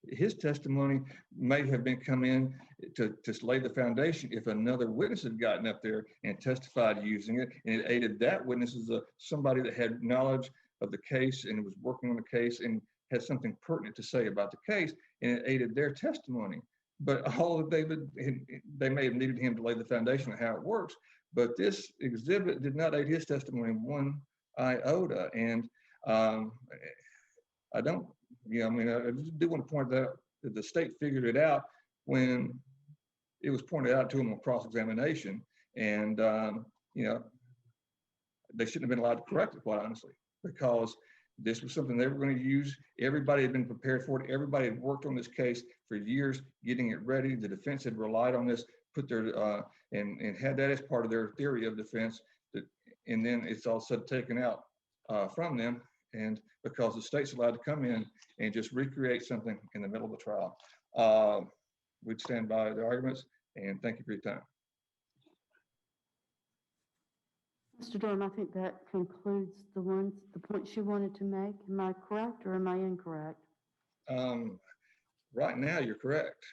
His testimony may have been come in to lay the foundation if another witness had gotten up there and testified using it, and it aided that witness as somebody that had knowledge of the case and was working on the case and had something pertinent to say about the case, and it aided their testimony. But all of David, they may have needed him to lay the foundation of how it works, but this exhibit did not aid his testimony one iota. And I don't, I just do want to point out that the state figured it out when it was pointed out to him on cross-examination. And, they shouldn't have been allowed to correct it, quite honestly, because this was something they were going to use. Everybody had been prepared for it. Everybody had worked on this case for years, getting it ready. The defense had relied on this, put their, and had that as part of their theory of defense. And then it's all suddenly taken out from them. And because the state's allowed to come in and just recreate something in the middle of the trial. We'd stand by the arguments, and thank you for your time. Mr. Durham, I think that concludes the points you wanted to make. Am I correct or am I incorrect? Right now, you're correct.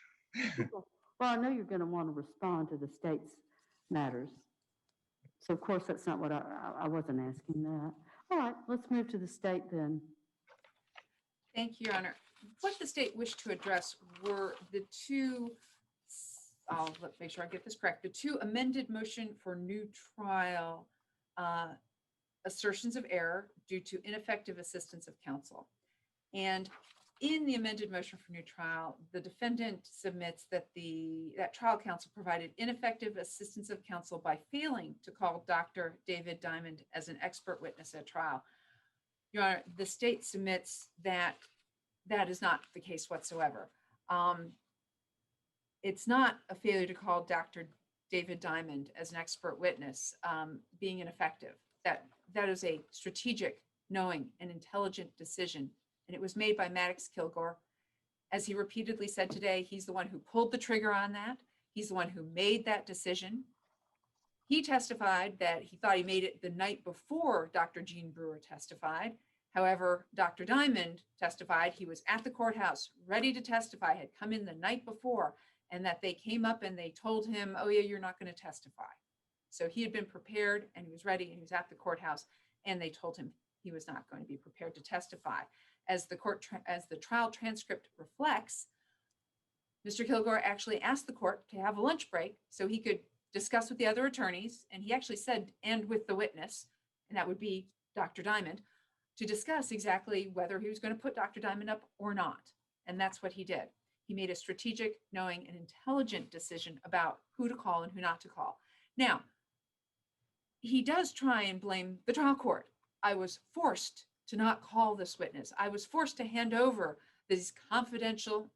Well, I know you're going to want to respond to the state's matters. So, of course, that's not what I wasn't asking that. All right, let's move to the state then. Thank you, Your Honor. What the state wished to address were the two, let's make sure I get this correct, the two amended motion for new trial assertions of error due to ineffective assistance of counsel. And in the amended motion for new trial, the defendant submits that that trial counsel provided ineffective assistance of counsel by failing to call Dr. David Diamond as an expert witness at trial. Your Honor, the state submits that that is not the case whatsoever. It's not a failure to call Dr. David Diamond as an expert witness being ineffective. That is a strategic, knowing, and intelligent decision. And it was made by Maddox Kilgore. As he repeatedly said today, he's the one who pulled the trigger on that. He's the one who made that decision. He testified that he thought he made it the night before Dr. Gene Brewer testified. However, Dr. Diamond testified he was at the courthouse, ready to testify, had come in the night before, and that they came up and they told him, oh yeah, you're not going to testify. So he had been prepared and he was ready and he was at the courthouse, and they told him he was not going to be prepared to testify. As the trial transcript reflects, Mr. Kilgore actually asked the court to have a lunch break so he could discuss with the other attorneys, and he actually said, and with the witness, and that would be Dr. Diamond, to discuss exactly whether he was going to put Dr. Diamond up or not. And that's what he did. He made a strategic, knowing, and intelligent decision about who to call and who not to call. Now, he does try and blame the trial court. I was forced to not call this witness. I was forced to hand over these confidential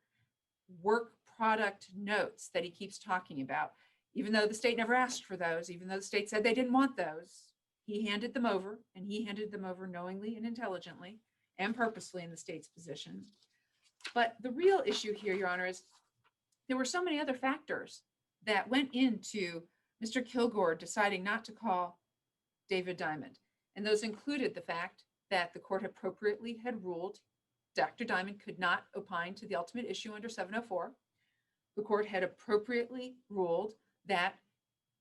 work product notes that he keeps talking about, even though the state never asked for those, even though the state said they didn't want those. He handed them over, and he handed them over knowingly and intelligently and purposely in the state's position. But the real issue here, Your Honor, is there were so many other factors that went into Mr. Kilgore deciding not to call David Diamond. And those included the fact that the court appropriately had ruled Dr. Diamond could not opine to the ultimate issue under 704. the court had appropriately ruled that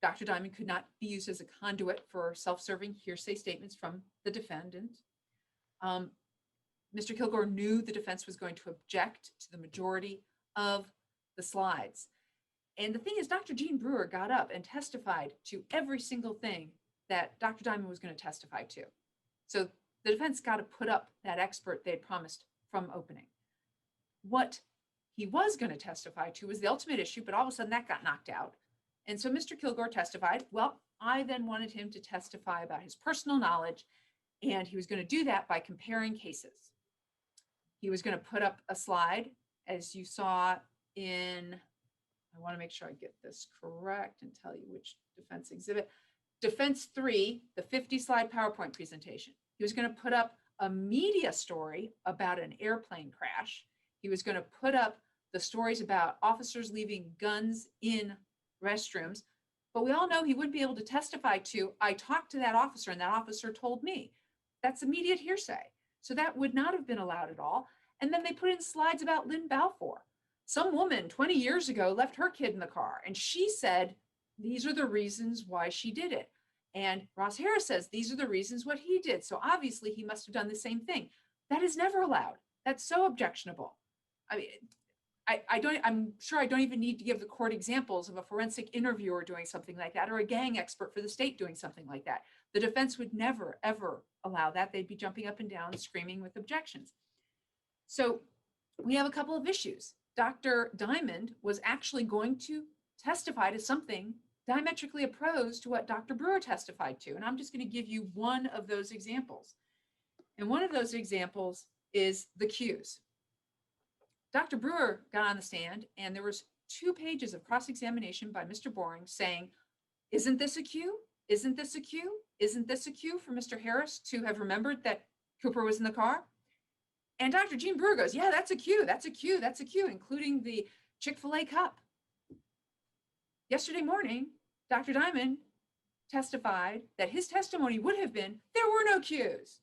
Dr. Diamond could not be used as a conduit for self-serving hearsay statements from the defendant. Mr. Kilgore knew the defense was going to object to the majority of the slides. And the thing is, Dr. Jean Brewer got up and testified to every single thing that Dr. Diamond was going to testify to. So the defense got to put up that expert they had promised from opening. What he was going to testify to was the ultimate issue, but all of a sudden that got knocked out. And so Mr. Kilgore testified. Well, I then wanted him to testify about his personal knowledge, and he was going to do that by comparing cases. He was going to put up a slide, as you saw in, I want to make sure I get this correct and tell you which defense exhibit. Defense 3, the 50-slide PowerPoint presentation. He was going to put up a media story about an airplane crash. He was going to put up the stories about officers leaving guns in restrooms. But we all know he wouldn't be able to testify to, I talked to that officer and that officer told me. That's immediate hearsay. So that would not have been allowed at all. And then they put in slides about Lynn Balfour. Some woman 20 years ago left her kid in the car, and she said, these are the reasons why she did it. And Ross Harris says, these are the reasons what he did. So obviously he must have done the same thing. That is never allowed. That's so objectionable. I mean, I'm sure I don't even need to give the court examples of a forensic interviewer doing something like that, or a gang expert for the state doing something like that. The defense would never, ever allow that. They'd be jumping up and down, screaming with objections. So we have a couple of issues. Dr. Diamond was actually going to testify to something diametrically opposed to what Dr. Brewer testified to. And I'm just going to give you one of those examples. And one of those examples is the cues. Dr. Brewer got on the stand, and there was 2 pages of cross-examination by Mr. Boring saying, isn't this a cue? Isn't this a cue? Isn't this a cue for Mr. Harris to have remembered that Cooper was in the car? And Dr. Jean Brewer goes, yeah, that's a cue, that's a cue, that's a cue, including the Chick-fil-A cup. Yesterday morning, Dr. Diamond testified that his testimony would have been, there were no cues.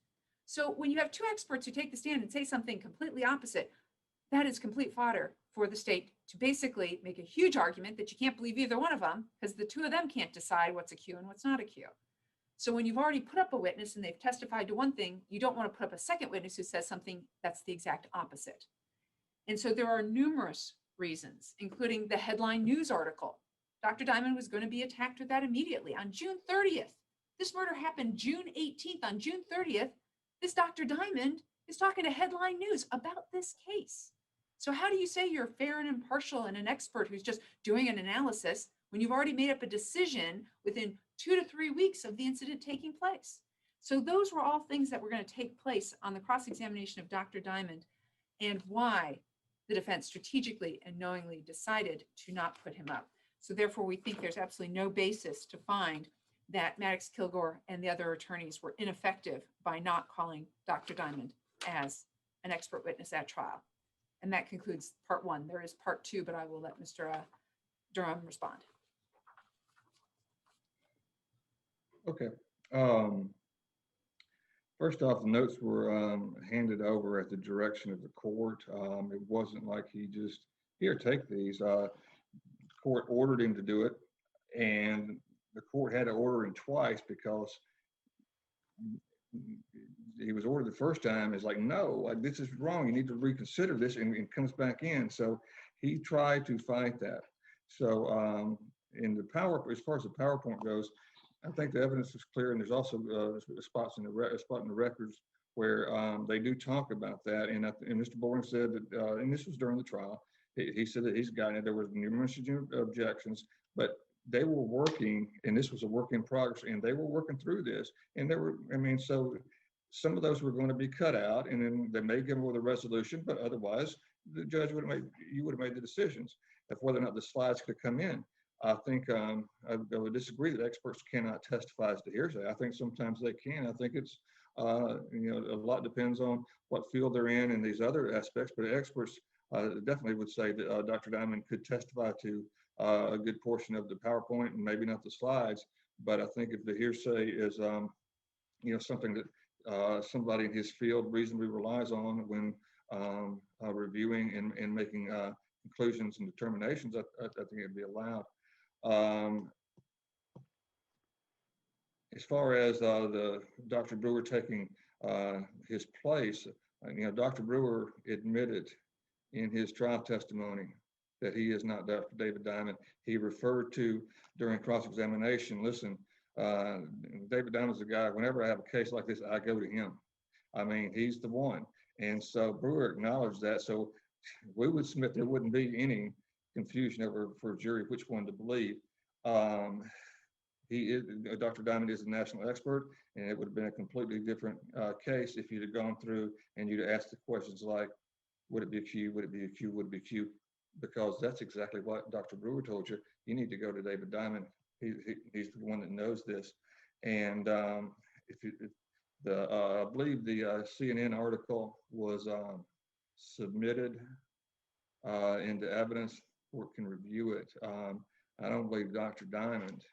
So when you have 2 experts who take the stand and say something completely opposite, that is complete fodder for the state to basically make a huge argument that you can't believe either one of them because the 2 of them can't decide what's a cue and what's not a cue. So when you've already put up a witness and they've testified to one thing, you don't want to put up a second witness who says something that's the exact opposite. And so there are numerous reasons, including the headline news article. Dr. Diamond was going to be attacked with that immediately on June 30th. This murder happened June 18th. On June 30th, this Dr. Diamond is talking to Headline News about this case. So how do you say you're fair and impartial and an expert who's just doing an analysis when you've already made up a decision within 2 to 3 weeks of the incident taking place? So those were all things that were going to take place on the cross-examination of Dr. Diamond, and why the defense strategically and knowingly decided to not put him up. So therefore, we think there's absolutely no basis to find that Maddox Kilgore and the other attorneys were ineffective by not calling Dr. Diamond as an expert witness at trial. And that concludes part 1. There is part 2, but I will let Mr. Durham respond. Okay. First off, the notes were handed over at the direction of the court. It wasn't like he just, here, take these. The court ordered him to do it, and the court had to order him twice because he was ordered the first time. It's like, no, this is wrong. You need to reconsider this, and comes back in. So he tried to fight that. So in the as far as the PowerPoint goes, I think the evidence is clear, and there's also a spot in the records where they do talk about that. And Mr. Boring said that, and this was during the trial, he said that he's gotten it. There was numerous objections, but they were working, and this was a work in progress, and they were working through this. And there were, I mean, so some of those were going to be cut out, and then they may give them with a resolution, but otherwise the judge would have made the decisions of whether or not the slides could come in. I think I would disagree that experts cannot testify as to hearsay. I think sometimes they can. I think it's a lot depends on what field they're in and these other aspects. But experts definitely would say that Dr. Diamond could testify to a good portion of the PowerPoint and maybe not the slides. But I think if the hearsay is something that somebody in his field reasonably relies on when reviewing and making conclusions and determinations, I think it'd be allowed. As far as the Dr. Brewer taking his place, Dr. Brewer admitted in his trial testimony that he is not Dr. David Diamond. He referred to during cross-examination, listen, David Diamond's the guy, whenever I have a case like this, I go to him. I mean, he's the one. And so Brewer acknowledged that. So we would submit there wouldn't be any confusion over for a jury which one to believe. Dr. Diamond is a national expert, and it would have been a completely different case if you'd have gone through and you'd asked the questions like, would it be a Q, would it be a Q, would it be a Q? Because that's exactly what Dr. Brewer told you. You need to go to David Diamond. He's the one that knows this. And I believe the CNN article was submitted into evidence. Court can review it. I don't believe Dr. Diamond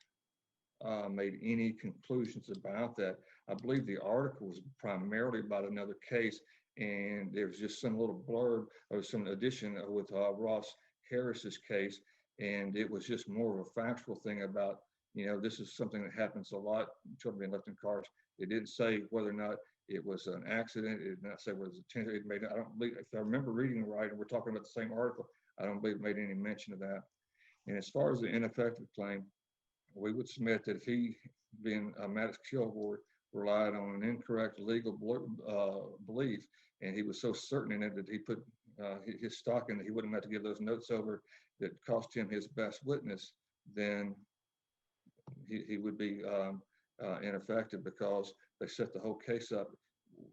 made any conclusions about that. I believe the article was primarily about another case, and there was just some little blurb or some addition with Ross Harris's case, and it was just more of a factual thing about, this is something that happens a lot, children being left in cars. It didn't say whether or not it was an accident. It did not say whether it was intentional. I don't believe, if I remember reading it right, and we're talking about the same article, I don't believe it made any mention of that. And as far as the ineffective claim, we would submit that if he, being Maddox Kilgore, relied on an incorrect legal belief, and he was so certain in it that he put his stock in that he wouldn't have to give those notes over that cost him his best witness, then he would be ineffective because they set the whole case up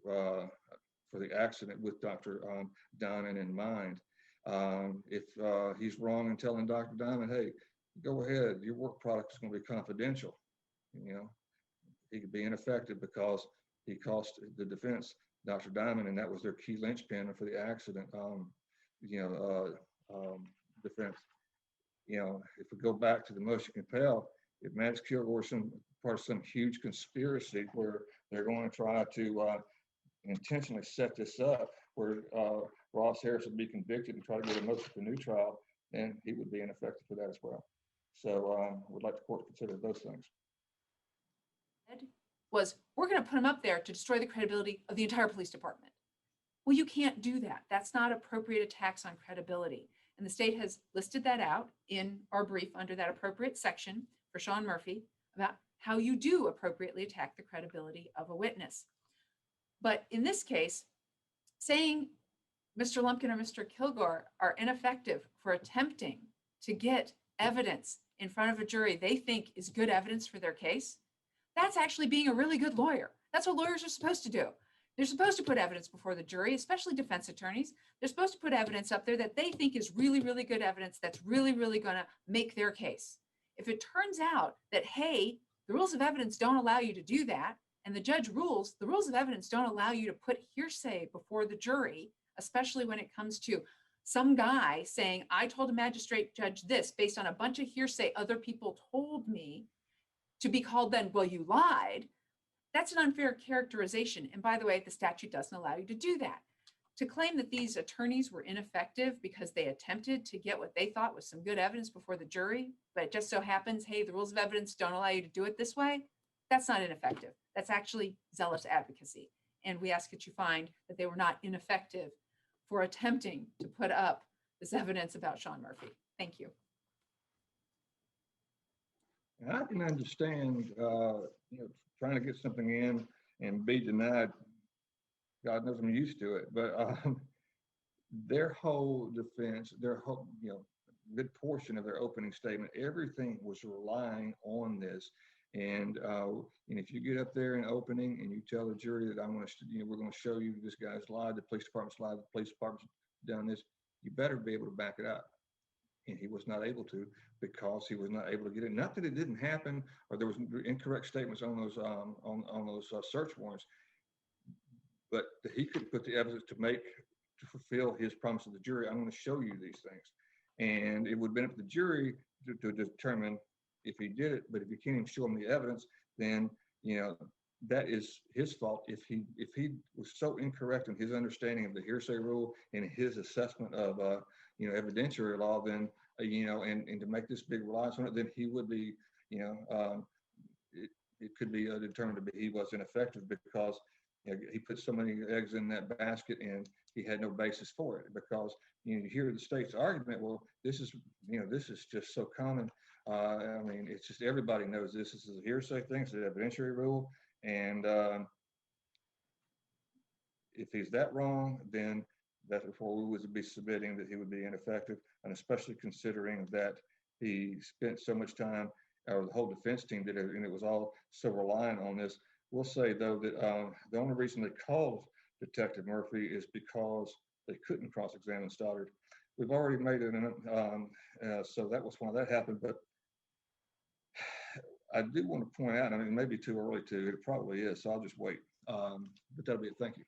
for the accident with Dr. Diamond in mind. If he's wrong in telling Dr. Diamond, hey, go ahead, your work product is going to be confidential, he could be ineffective because he cost the defense Dr. Diamond, and that was their key linchpin for the accident defense. If we go back to the motion to compel, if Maddox Kilgore is part of some huge conspiracy where they're going to try to intentionally set this up where Ross Harris would be convicted and try to get a motion for new trial, then he would be ineffective for that as well. So would like the court to consider those things. Was we're going to put him up there to destroy the credibility of the entire police department. Well, you can't do that. That's not appropriate attacks on credibility. And the state has listed that out in our brief under that appropriate section for Sean Murphy about how you do appropriately attack the credibility of a witness. But in this case, saying Mr. Lumpkin or Mr. Kilgore are ineffective for attempting to get evidence in front of a jury they think is good evidence for their case, that's actually being a really good lawyer. That's what lawyers are supposed to do. They're supposed to put evidence before the jury, especially defense attorneys. They're supposed to put evidence up there that they think is really, really good evidence that's really, really going to make their case. If it turns out that, hey, the rules of evidence don't allow you to do that, and the judge rules, the rules of evidence don't allow you to put hearsay before the jury, especially when it comes to some guy saying, I told a magistrate judge this based on a bunch of hearsay other people told me, to be called then, well, you lied. That's an unfair characterization. And by the way, the statute doesn't allow you to do that. To claim that these attorneys were ineffective because they attempted to get what they thought was some good evidence before the jury, but it just so happens, hey, the rules of evidence don't allow you to do it this way, that's not ineffective. That's actually zealous advocacy. And we ask that you find that they were not ineffective for attempting to put up this evidence about Sean Murphy. Thank you. And I can understand, trying to get something in and be denied. God knows I'm used to it, but their whole defense, their whole, good portion of their opening statement, everything was relying on this. And if you get up there in opening and you tell the jury that we're going to show you this guy's lied, the police department's lied, the police department's done this, you better be able to back it up. And he was not able to because he was not able to get it. Not that it didn't happen or there was incorrect statements on those search warrants, but he could put the evidence to fulfill his promise to the jury. I'm going to show you these things, and it would benefit the jury to determine if he did it. But if you can't even show them the evidence, then that is his fault. If he was so incorrect in his understanding of the hearsay rule and his assessment of evidentiary law, then and to make this big reliance on it, then he would be it could be determined to be he was ineffective because he put so many eggs in that basket and he had no basis for it. Because you hear the state's argument, well, this is just so common. I mean, it's just everybody knows this. This is a hearsay thing. It's an evidentiary rule. And if he's that wrong, then that's before we would be submitting that he would be ineffective, and especially considering that he spent so much time, or the whole defense team did it, and it was all so reliant on this. We'll say, though, that the only reason they called Detective Murphy is because they couldn't cross-examine Stoddard. We've already made it, so that was why that happened. But I do want to point out, I mean, it may be too early to, it probably is, so I'll just wait. But that'll be it. Thank you.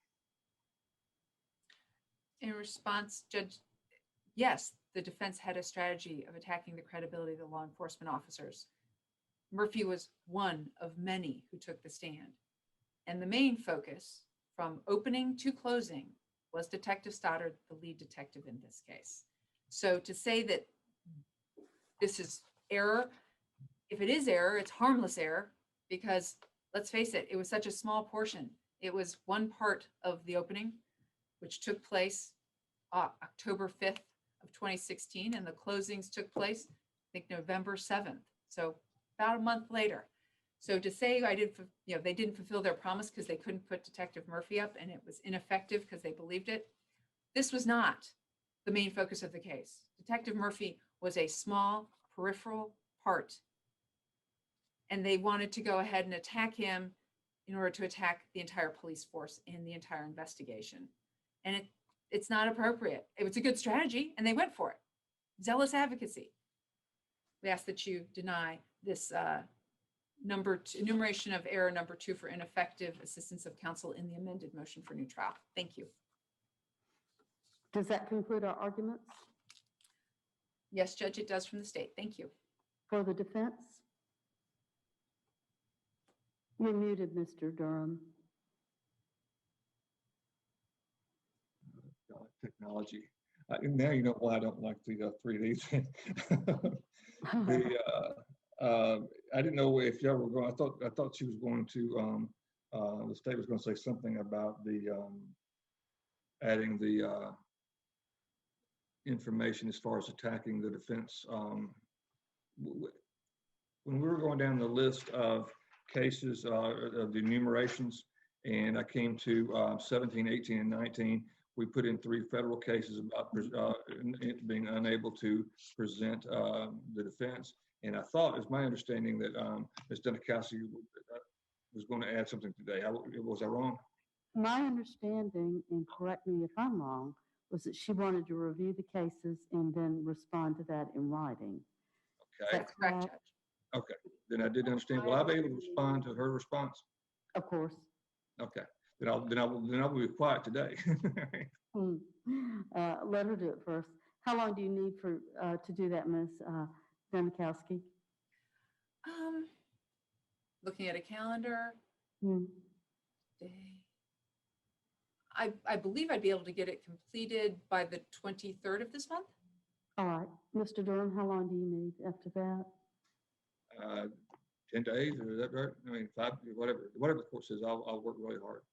In response, Judge, yes, the defense had a strategy of attacking the credibility of the law enforcement officers. Murphy was one of many who took the stand. And the main focus from opening to closing was Detective Stoddard, the lead detective in this case. So to say that this is error, if it is error, it's harmless error, because let's face it, it was such a small portion. It was one part of the opening, which took place October 5th of 2016, and the closings took place, I think, November 7th. So about a month later. So to say they didn't fulfill their promise because they couldn't put Detective Murphy up and it was ineffective because they believed it, this was not the main focus of the case. Detective Murphy was a small peripheral part, and they wanted to go ahead and attack him in order to attack the entire police force and the entire investigation. And it's not appropriate. It was a good strategy, and they went for it. Zealous advocacy. We ask that you deny this enumeration of error number 2 for ineffective assistance of counsel in the amended motion for new trial. Thank you. Does that conclude our arguments Yes, Judge, it does from the state. Thank you. for the defense? You're muted, Mr. Durham. Technology. Now you know why I don't like the 3D thing. I didn't know if y'all were going. I thought she was going to. The state was going to say something about the adding the information as far as attacking the defense. When we were going down the list of cases of the enumerations, and I came to 17, 18, and 19. We put in 3 federal cases about being unable to present the defense. And I thought, it's my understanding that Ms. Dunikowski was going to add something today. Was I wrong? My understanding, and correct me if I'm wrong, was that she wanted to review the cases and then respond to that in writing. Okay. That's correct, Judge. Okay. Then I did understand. Will I be able to respond to her response? Of course. Okay. Then I will be quiet today. Let her do it first. How long do you need for to do that, Ms. Dunikowski? Looking at a calendar, Mm. day. I believe I'd be able to get it completed by the 23rd of this month. All right. Mr. Durham, how long do you need after that? 10 days, or is that right? I mean, 5, whatever the court says, I'll work really hard.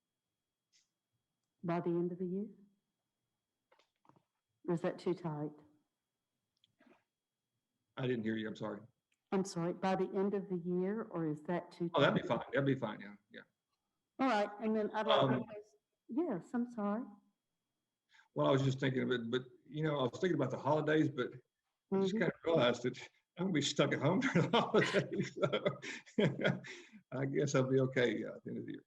By the end of the year? Or is that too tight? I didn't hear you. I'm sorry. I'm sorry, by the end of the year, or is that too tight? Oh, that'd be fine. That'd be fine. Yeah. All right, and then I'd like to yes, I'm sorry. Well, I was just thinking of it, but I was thinking about the holidays, but I just kind of realized that I'm gonna be stuck at home during the holidays. So I guess I'll be okay at the end of the year.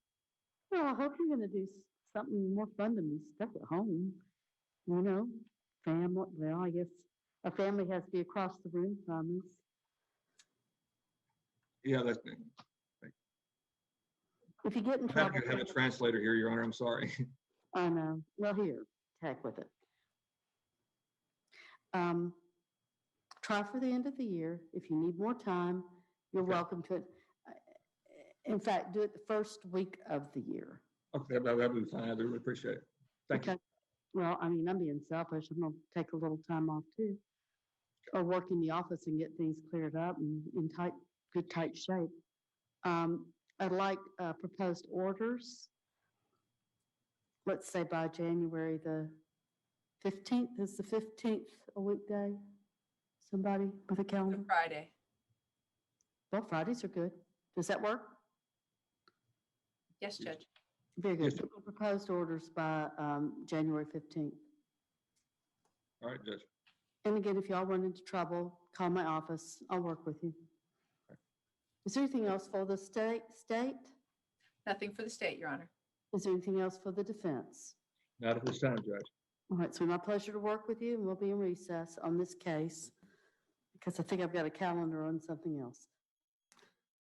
Well, I hope you're going to do something more fun than be stuck at home. Family. Well, I guess a family has to be across the room from us. Yeah, that's. If you get in I'm trouble, happy to have a translator here, Your Honor. I'm sorry. I know. Well, here, heck with it. Try for the end of the year. If you need more time, you're Okay. welcome to it. In fact, do it the first week of the year. Okay, that'd be fine. I really appreciate it. Thank you. Okay. Well, I mean, I'm being selfish. I'm gonna take a little time off too. Or work in the office and get things cleared up and in good tight shape. I'd like proposed orders. Let's say by January the 15th. Is the 15th a weekday? Somebody with a calendar? Friday. Well, Fridays are good. Does that work? Yes, Judge. Very good. Yes, Proposed orders by January 15th. All right, Judge. And again, if y'all run into trouble, call my office. I'll work with you. Is there anything else for the state? Nothing for the state, Your Honor. Is there anything else for the defense? Not at this time, Judge. All right, so my pleasure to work with you, and we'll be in recess on this case because I think I've got a calendar on something else.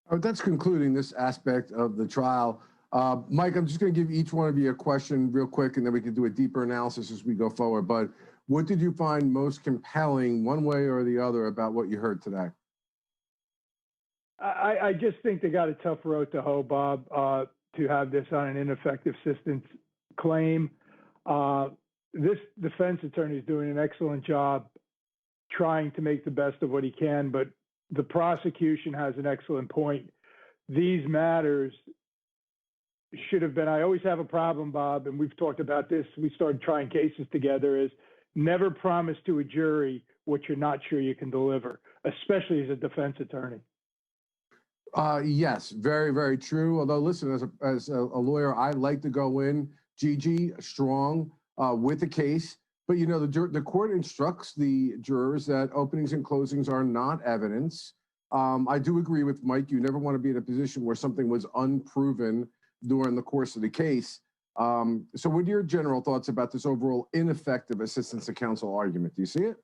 That's concluding this aspect of the trial. Mike, I'm just going to give each one of you a question real quick, and then we can do a deeper analysis as we go forward. But what did you find most compelling, one way or the other, about what you heard today? I just think they got a tough road to hoe, Bob, to have this on an ineffective assistance claim. This defense attorney is doing an excellent job trying to make the best of what he can, but the prosecution has an excellent point. These matters should have been, I always have a problem, Bob, and we've talked about this, we started trying cases together, is never promise to a jury what you're not sure you can deliver, especially as a defense attorney. Yes, very, very true. Although, listen, as a lawyer, I like to go in, Gigi, strong with the case. But, you know, the court instructs the jurors that openings and closings are not evidence. I do agree with Mike. You never want to be in a position where something was unproven during the course of the case. So what are your general thoughts about this overall ineffective assistance to counsel argument? Do you see it?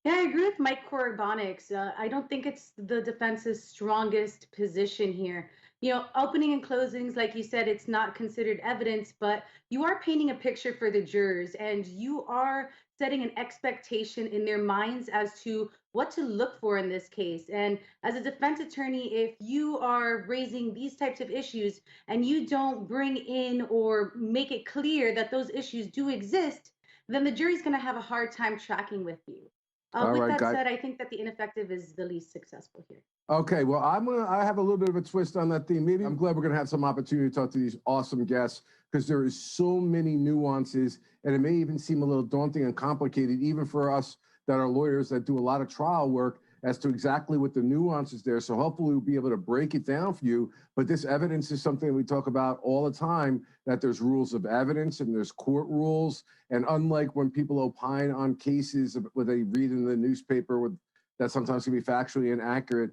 Yeah, I agree with Mike Korobonics. I don't think it's the defense's strongest position here. You know, opening and closings, like you said, it's not considered evidence, but you are painting a picture for the jurors and you are setting an expectation in their minds as to what to look for in this case. And as a defense attorney, if you are raising these types of issues and you don't bring in or make it clear that those issues do exist, then the jury's going to have a hard time tracking with you. With that said, I think that the ineffective is the least successful here. Okay, well, I have a little bit of a twist on that theme. Maybe I'm glad we're going to have some opportunity to talk to these awesome guests because there is so many nuances, and it may even seem a little daunting and complicated, even for us that are lawyers that do a lot of trial work, as to exactly what the nuances there. So hopefully we'll be able to break it down for you. But this evidence is something we talk about all the time, that there's rules of evidence and there's court rules. And unlike when people opine on cases where they read in the newspaper that sometimes can be factually inaccurate,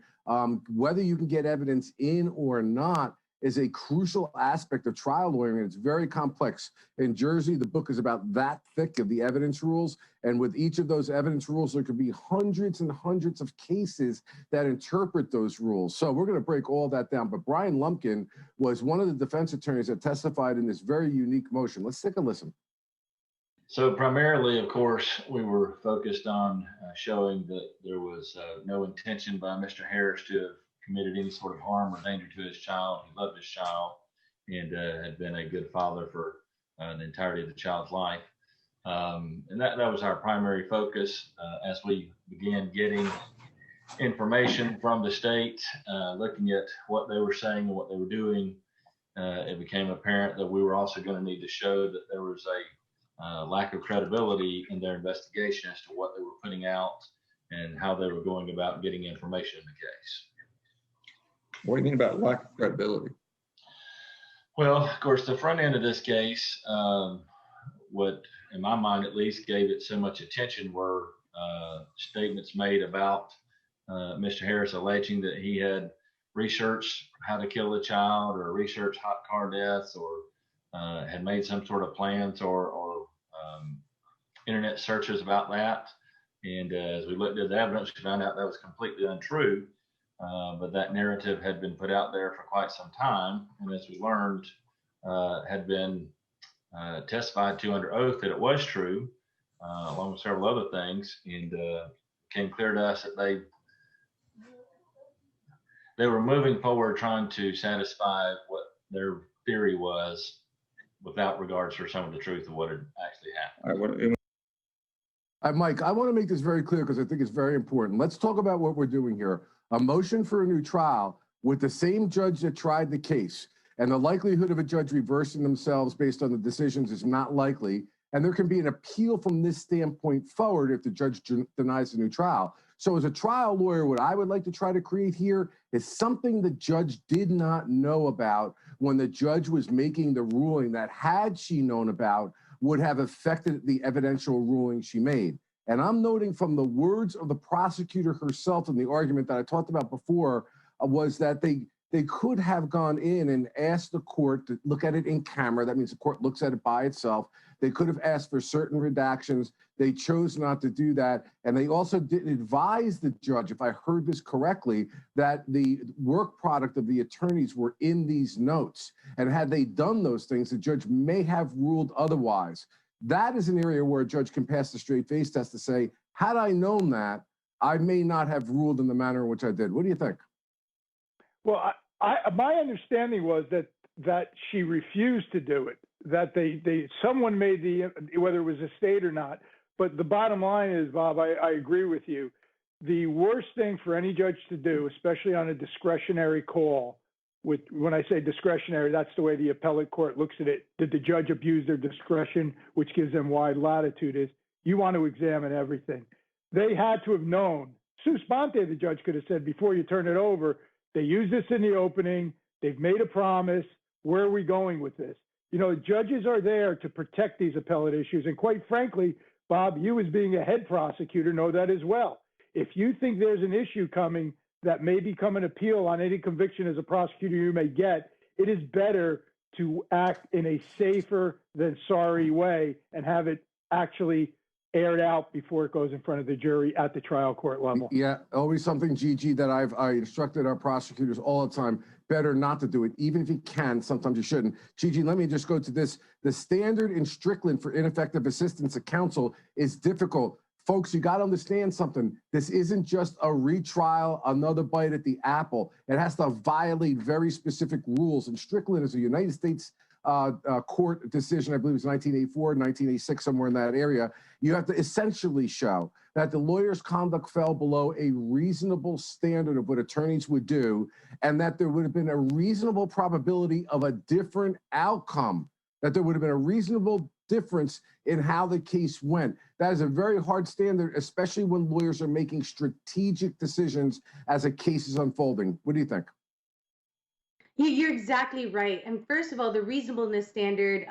whether you can get evidence in or not is a crucial aspect of trial lawyering, and it's very complex. In Jersey, the book is about that thick of the evidence rules, and with each of those evidence rules, there could be hundreds and hundreds of cases that interpret those rules. So we're going to break all that down. But Brian Lumpkin was one of the defense attorneys that testified in this very unique motion. Let's take a listen. So primarily, of course, we were focused on showing that there was no intention by Mr. Harris to have committed any sort of harm or danger to his child. He loved his child and had been a good father for the entirety of the child's life. And that was our primary focus. As we began getting information from the state, looking at what they were saying and what they were doing, it became apparent that we were also going to need to show that there was a lack of credibility in their investigation as to what they were putting out and how they were going about getting information in the case. What do you mean about lack of credibility? Well, of course, the front end of this case, what in my mind at least gave it so much attention were statements made about Mr. Harris alleging that he had researched how to kill a child or researched hot car deaths or had made some sort of plans or internet searches about that. And as we looked at the evidence, we found out that was completely untrue. But that narrative had been put out there for quite some time. And as we learned, had been testified to under oath that it was true, along with several other things. And it became clear to us that they were moving forward trying to satisfy what their theory was without regards for some of the truth of what had actually happened. All right, Mike, I want to make this very clear because I think it's very important. Let's talk about what we're doing here. A motion for a new trial with the same judge that tried the case, and the likelihood of a judge reversing themselves based on the decisions is not likely. And there can be an appeal from this standpoint forward if the judge denies a new trial. So as a trial lawyer, what I would like to try to create here is something the judge did not know about when the judge was making the ruling that, had she known about, would have affected the evidential ruling she made. And I'm noting from the words of the prosecutor herself in the argument that I talked about before, was that they could have gone in and asked the court to look at it in camera. That means the court looks at it by itself. They could have asked for certain redactions. They chose not to do that. And they also didn't advise the judge, if I heard this correctly, that the work product of the attorneys were in these notes. And had they done those things, the judge may have ruled otherwise. That is an area where a judge can pass the straight face test to say, had I known that, I may not have ruled in the manner in which I did. What do you think? Well, my understanding was that she refused to do it, that someone made whether it was a state or not. But the bottom line is, Bob, I agree with you. The worst thing for any judge to do, especially on a discretionary call, when I say discretionary, that's the way the appellate court looks at it. Did the judge abuse their discretion, which gives them wide latitude, is you want to examine everything. They had to have known. Sua sponte, the judge could have said, before you turn it over, they used this in the opening. They've made a promise. Where are we going with this? You know, judges are there to protect these appellate issues. And quite frankly, Bob, you as being a head prosecutor know that as well. If you think there's an issue coming that may become an appeal on any conviction as a prosecutor you may get, it is better to act in a safer than sorry way and have it actually aired out before it goes in front of the jury at the trial court level. Yeah, always something, Gigi, that I instructed our prosecutors all the time. Better not to do it, even if you can. Sometimes you shouldn't. Gigi, let me just go to this. The standard in Strickland for ineffective assistance of counsel is difficult. Folks, you got to understand something. This isn't just a retrial, another bite at the apple. It has to violate very specific rules. And Strickland is a United States court decision, I believe it was 1984, 1986, somewhere in that area. You have to essentially show that the lawyer's conduct fell below a reasonable standard of what attorneys would do, and that there would have been a reasonable probability of a different outcome, that there would have been a reasonable difference in how the case went. That is a very hard standard, especially when lawyers are making strategic decisions as a case is unfolding. What do you think? You're exactly right. And first of all, the reasonableness standard,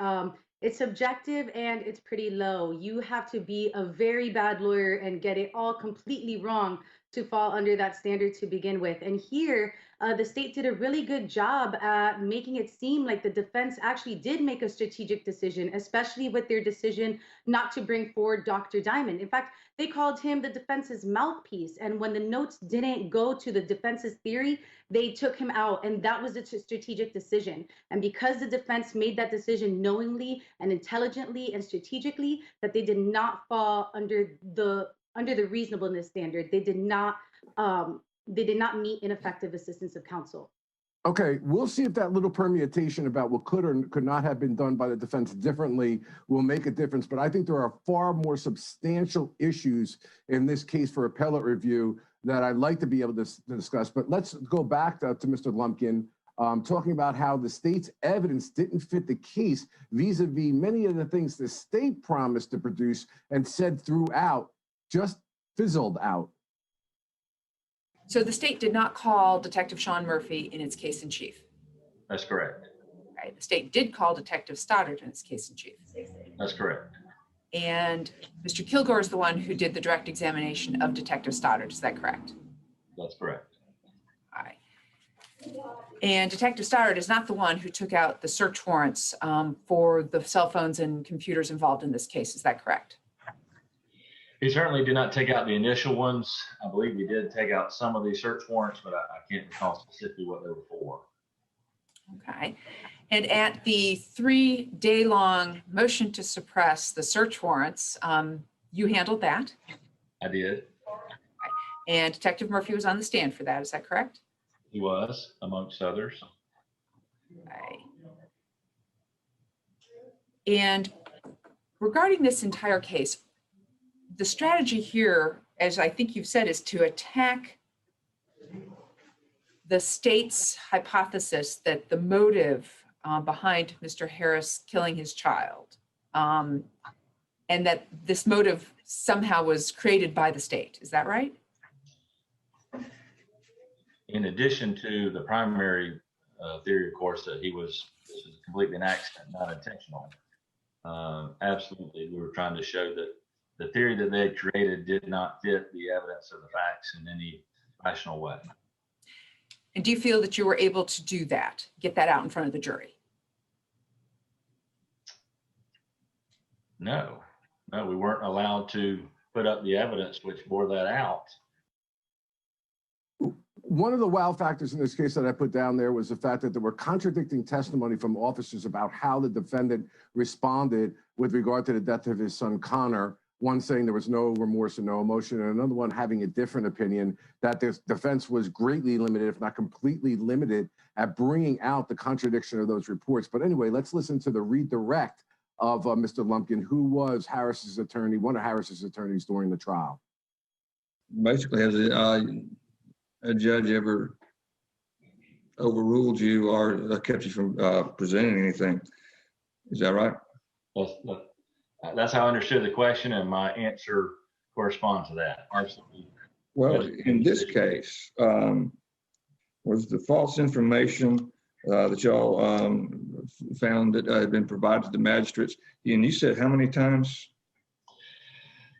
it's subjective and it's pretty low. You have to be a very bad lawyer and get it all completely wrong to fall under that standard to begin with. And here, the state did a really good job at making it seem like the defense actually did make a strategic decision, especially with their decision not to bring forward Dr. Diamond. In fact, they called him the defense's mouthpiece. And when the notes didn't go to the defense's theory, they took him out. And that was a strategic decision. And because the defense made that decision knowingly and intelligently and strategically, that they did not fall under the reasonableness standard, they did not meet ineffective assistance of counsel. Okay, we'll see if that little permutation about what could or could not have been done by the defense differently will make a difference. But I think there are far more substantial issues in this case for appellate review that I'd like to be able to discuss. But let's go back to Mr. Lumpkin, talking about how the state's evidence didn't fit the case vis-a-vis many of the things the state promised to produce and said throughout just fizzled out. So the state did not call Detective Sean Murphy in its case in chief. That's correct. Right. The state did call Detective Stoddard in its case in chief. That's correct. And Mr. Kilgore is the one who did the direct examination of Detective Stoddard. Is that correct? That's correct. All right. And Detective Stoddard is not the one who took out the search warrants for the cell phones and computers involved in this case. Is that correct? He certainly did not take out the initial ones. I believe he did take out some of these search warrants, but I can't recall specifically what they were for. Okay. And at the 3-day-long motion to suppress the search warrants, you handled that? I did. And Detective Murphy was on the stand for that. Is that correct? He was, amongst others. Okay. And regarding this entire case, the strategy here, as I think you've said, is to attack the state's hypothesis that the motive behind Mr. Harris killing his child, and that this motive somehow was created by the state. Is that right? In addition to the primary theory, of course, that this was completely an accident, not intentional. Absolutely, we were trying to show that the theory that they had created did not fit the evidence of the facts in any rational way. And do you feel that you were able to do that, get that out in front of the jury? No, we weren't allowed to put up the evidence which bore that out. One of the wow factors in this case that I put down there was the fact that there were contradicting testimony from officers about how the defendant responded with regard to the death of his son, Connor. One saying there was no remorse and no emotion, and another one having a different opinion that the defense was greatly limited, if not completely limited, at bringing out the contradiction of those reports. But anyway, let's listen to the redirect of Mr. Lumpkin, who was Harris's attorney, one of Harris's attorneys during the trial. Basically, has a judge ever overruled you or kept you from presenting anything? Is that right? That's how I understood the question, and my answer corresponds to that. Absolutely. Well, in this case, was the false information that y'all found that had been provided to the magistrates, and you said how many times?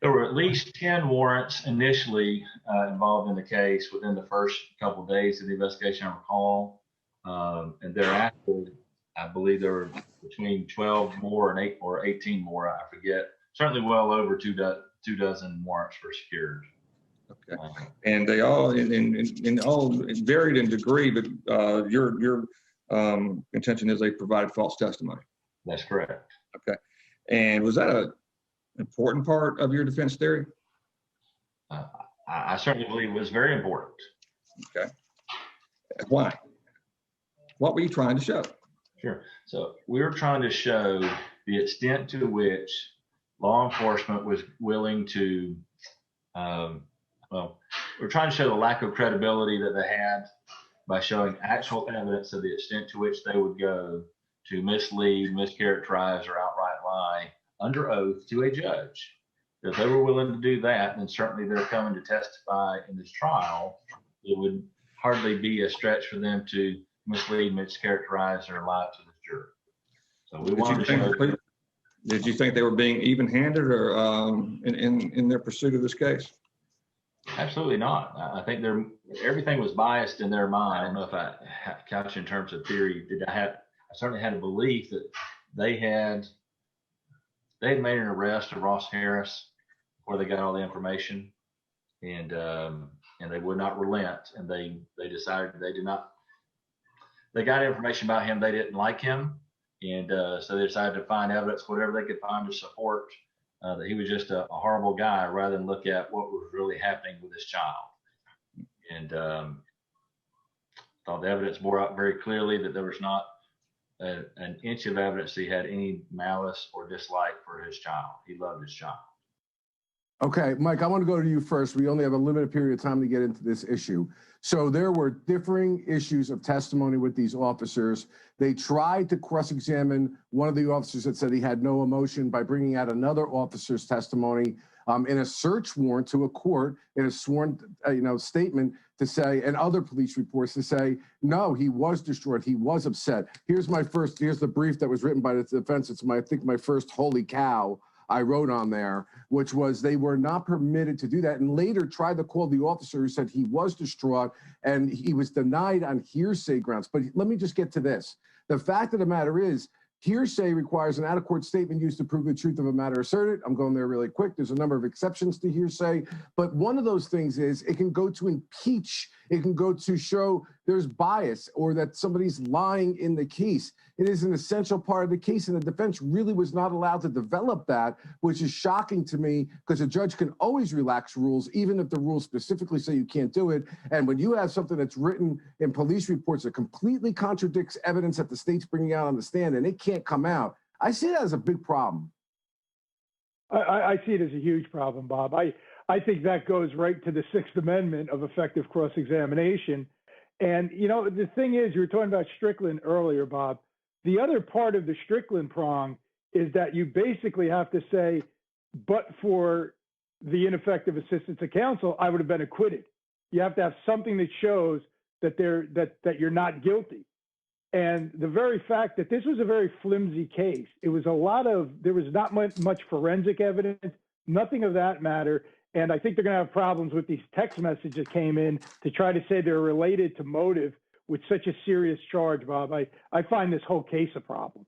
There were at least 10 warrants initially involved in the case within the first couple of days of the investigation, I recall. And thereafter, I believe there were between 12 more and 8 or 18 more, I forget. Certainly well over two dozen warrants were secured. Okay. And they all, in all varied in degree, but your contention is they provided false testimony. That's correct. Okay. And was that an important part of your defense theory? I certainly believe it was very important. Okay. Why? What were you trying to show? Sure. So we were trying to show the extent to which law enforcement was willing to, we're trying to show the lack of credibility that they had by showing actual evidence of the extent to which they would go to mislead, mischaracterize, or outright lie under oath to a judge. If they were willing to do that, then certainly they're coming to testify in this trial. It would hardly be a stretch for them to mislead, mischaracterize, or lie to the jury. So we wanted to show. Did you think they were being even-handed or in their pursuit of this case? Absolutely not. I think everything was biased in their mind. I don't know if I couch in terms of theory. I certainly had a belief that they had made an arrest of Ross Harris before they got all the information, and they would not relent. And they decided they got information about him. They didn't like him, and so they decided to find evidence, whatever they could find to support that he was just a horrible guy, rather than look at what was really happening with his child. And thought the evidence bore out very clearly that there was not an inch of evidence he had any malice or dislike for his child. He loved his child. Okay, Mike, I want to go to you first. We only have a limited period of time to get into this issue. So there were differing issues of testimony with these officers. They tried to cross-examine one of the officers that said he had no emotion by bringing out another officer's testimony in a search warrant to a court, in a sworn statement to say, and other police reports to say, no, he was distraught, he was upset. Here's the brief that was written by the defense. It's I think my first holy cow I wrote on there, which was they were not permitted to do that, and later tried to call the officer who said he was distraught, and he was denied on hearsay grounds. But let me just get to this. The fact of the matter is, hearsay requires an out-of-court statement used to prove the truth of a matter asserted. I'm going there really quick. There's a number of exceptions to hearsay, but one of those things is it can go to impeach It can go to show there's bias or that somebody's lying in the case. It is an essential part of the case, and the defense really was not allowed to develop that, which is shocking to me because a judge can always relax rules, even if the rules specifically say you can't do it. And when you have something that's written in police reports that completely contradicts evidence that the state's bringing out on the stand and it can't come out, I see that as a big problem. I see it as a huge problem, Bob. I think that goes right to the Sixth Amendment of effective cross-examination. And, you know, the thing is, you were talking about Strickland earlier, Bob. The other part of the Strickland prong is that you basically have to say, but for the ineffective assistance of counsel, I would have been acquitted. You have to have something that shows that that you're not guilty. And the very fact that this was a very flimsy case, there was not much forensic evidence, nothing of that matter. And I think they're going to have problems with these text messages that came in to try to say they're related to motive with such a serious charge, Bob. I find this whole case a problem.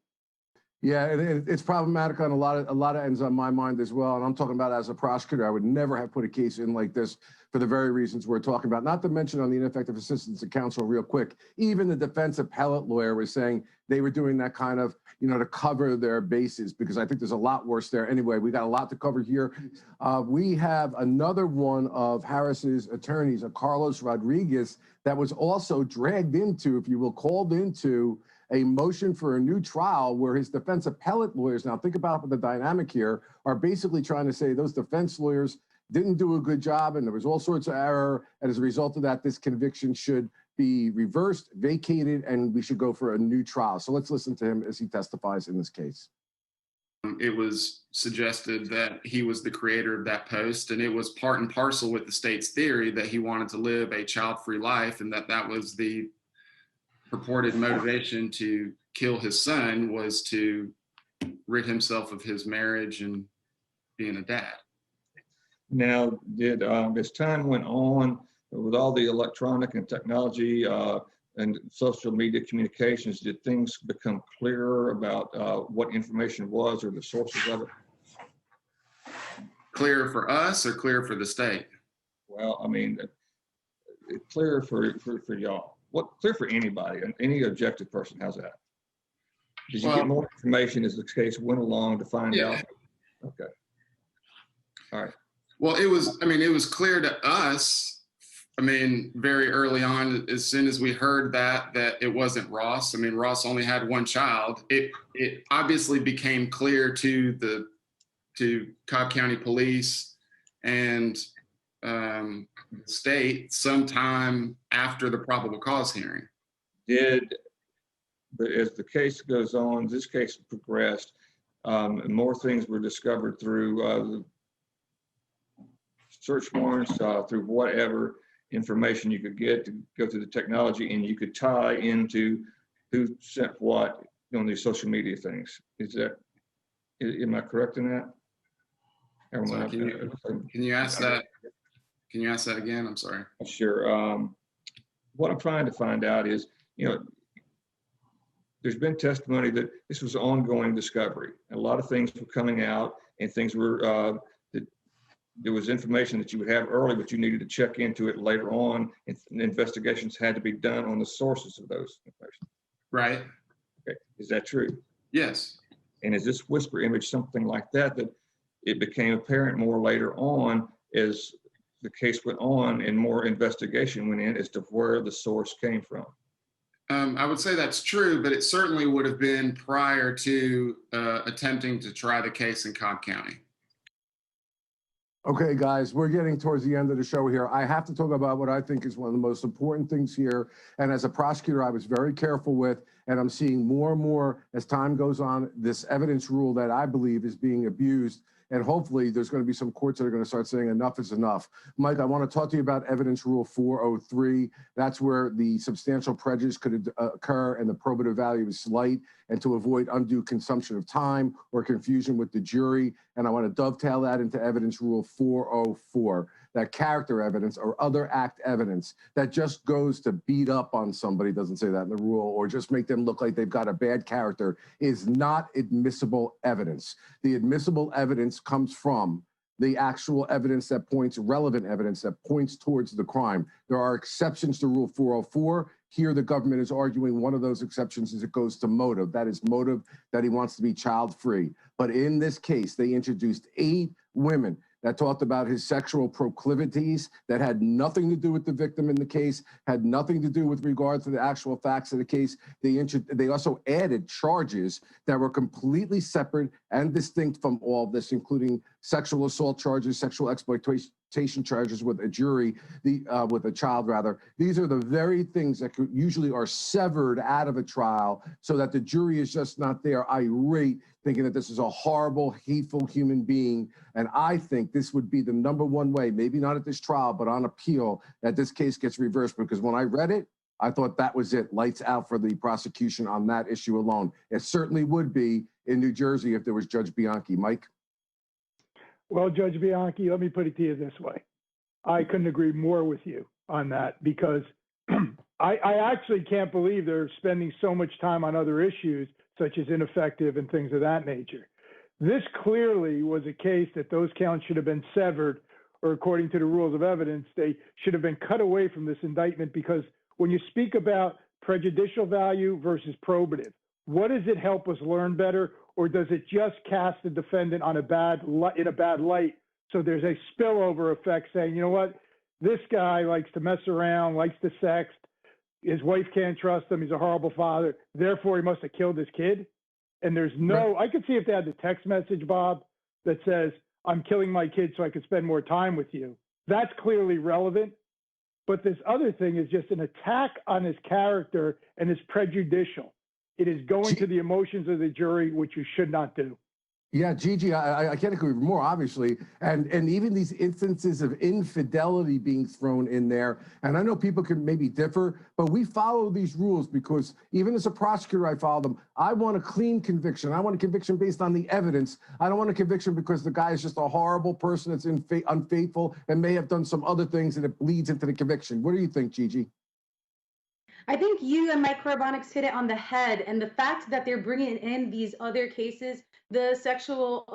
Yeah, it's problematic on a lot of ends on my mind as well. And I'm talking about as a prosecutor, I would never have put a case in like this for the very reasons we're talking about. Not to mention on the ineffective assistance of counsel real quick, even the defense appellate lawyer was saying they were doing that kind of, you know, to cover their bases, because I think there's a lot worse there. Anyway, we got a lot to cover here. We have another one of Harris's attorneys, a Carlos Rodriguez, that was also dragged into, if you will, called into a motion for a new trial where his defense appellate lawyers, now think about the dynamic here, are basically trying to say those defense lawyers didn't do a good job and there was all sorts of error. And as a result of that, this conviction should be reversed, vacated, and we should go for a new trial. So let's listen to him as he testifies in this case. It was suggested that he was the creator of that post, and it was part and parcel with the state's theory that he wanted to live a child-free life, and that was the purported motivation to kill his son, was to rid himself of his marriage and being a dad. Now, did as time went on, with all the electronic and technology and social media communications, did things become clearer about what information was or the sources of it? Clearer for us or clearer for the state? Well, I mean, clearer for y'all. What clear for anybody, any objective person? How's that? Did you get more information as the case went along to find out? Okay. All right. Well, it was clear to us, very early on, as soon as we heard that it wasn't Ross. Ross only had one child. It obviously became clear to Cobb County Police and state sometime after the probable cause hearing. But as the case goes on, this case progressed, and more things were discovered through the search warrants, through whatever information you could get to go through the technology, and you could tie into who sent what on these social media things. Am I correct in that? So can you ask that? Can you ask that again? I'm sorry. Sure. What I'm trying to find out is, there's been testimony that this was ongoing discovery. A lot of things were coming out, and things were, there was information that you would have early, but you needed to check into it later on, and investigations had to be done on the sources of those information. Right. Okay. Is that true? Yes. And is this whisper image something like that it became apparent more later on as the case went on and more investigation went in as to where the source came from? I would say that's true, but it certainly would have been prior to attempting to try the case in Cobb County. Okay, guys, we're getting towards the end of the show here. I have to talk about what I think is one of the most important things here. And as a prosecutor, I was very careful with, and I'm seeing more and more as time goes on, this evidence rule that I believe is being abused. And hopefully there's going to be some courts that are going to start saying enough is enough. Mike, I want to talk to you about evidence rule 403. That's where the substantial prejudice could occur and the probative value is slight, and to avoid undue consumption of time or confusion with the jury. And I want to dovetail that into evidence rule 404, that character evidence or other act evidence that just goes to beat up on somebody, doesn't say that in the rule, or just make them look like they've got a bad character, is not admissible evidence. The admissible evidence comes from the actual evidence that points, relevant evidence that points towards the crime. There are exceptions to Rule 404. Here, the government is arguing one of those exceptions is it goes to motive. That is motive that he wants to be child-free. But in this case, they introduced 8 women that talked about his sexual proclivities that had nothing to do with the victim in the case, had nothing to do with regard to the actual facts of the case. They also added charges that were completely separate and distinct from all of this, including sexual assault charges, sexual exploitation charges with a jury, with a child rather. These are the very things that usually are severed out of a trial so that the jury is just not there irate, thinking that this is a horrible, hateful human being. And I think this would be the #1 way, maybe not at this trial, but on appeal, that this case gets reversed. Because when I read it, I thought that was it, lights out for the prosecution on that issue alone. It certainly would be in New Jersey if there was Judge Bianchi. Mike? Well, Judge Bianchi, let me put it to you this way. I couldn't agree more with you on that because I actually can't believe they're spending so much time on other issues such as ineffective and things of that nature. This clearly was a case that those counts should have been severed, or according to the rules of evidence, they should have been cut away from this indictment, because when you speak about prejudicial value versus probative, what does it help us learn better, or does it just cast the defendant on in a bad light? So there's a spillover effect saying, you know what, this guy likes to mess around, likes to sex, his wife can't trust him, he's a horrible father, therefore he must have killed his kid. And there's no, I could see if they had the text message, Bob, that says, I'm killing my kid so I could spend more time with you. That's clearly relevant. But this other thing is just an attack on his character and is prejudicial. It is going to the emotions of the jury, which you should not do. Yeah, Gigi, I can't agree more, obviously. And even these instances of infidelity being thrown in there. And I know people can maybe differ, but we follow these rules because even as a prosecutor, I follow them. I want a clean conviction. I want a conviction based on the evidence. I don't want a conviction because the guy is just a horrible person that's unfaithful and may have done some other things and it bleeds into the conviction. What do you think, Gigi? I think you and Mike Carbonics hit it on the head. And the fact that they're bringing in these other cases, the sexual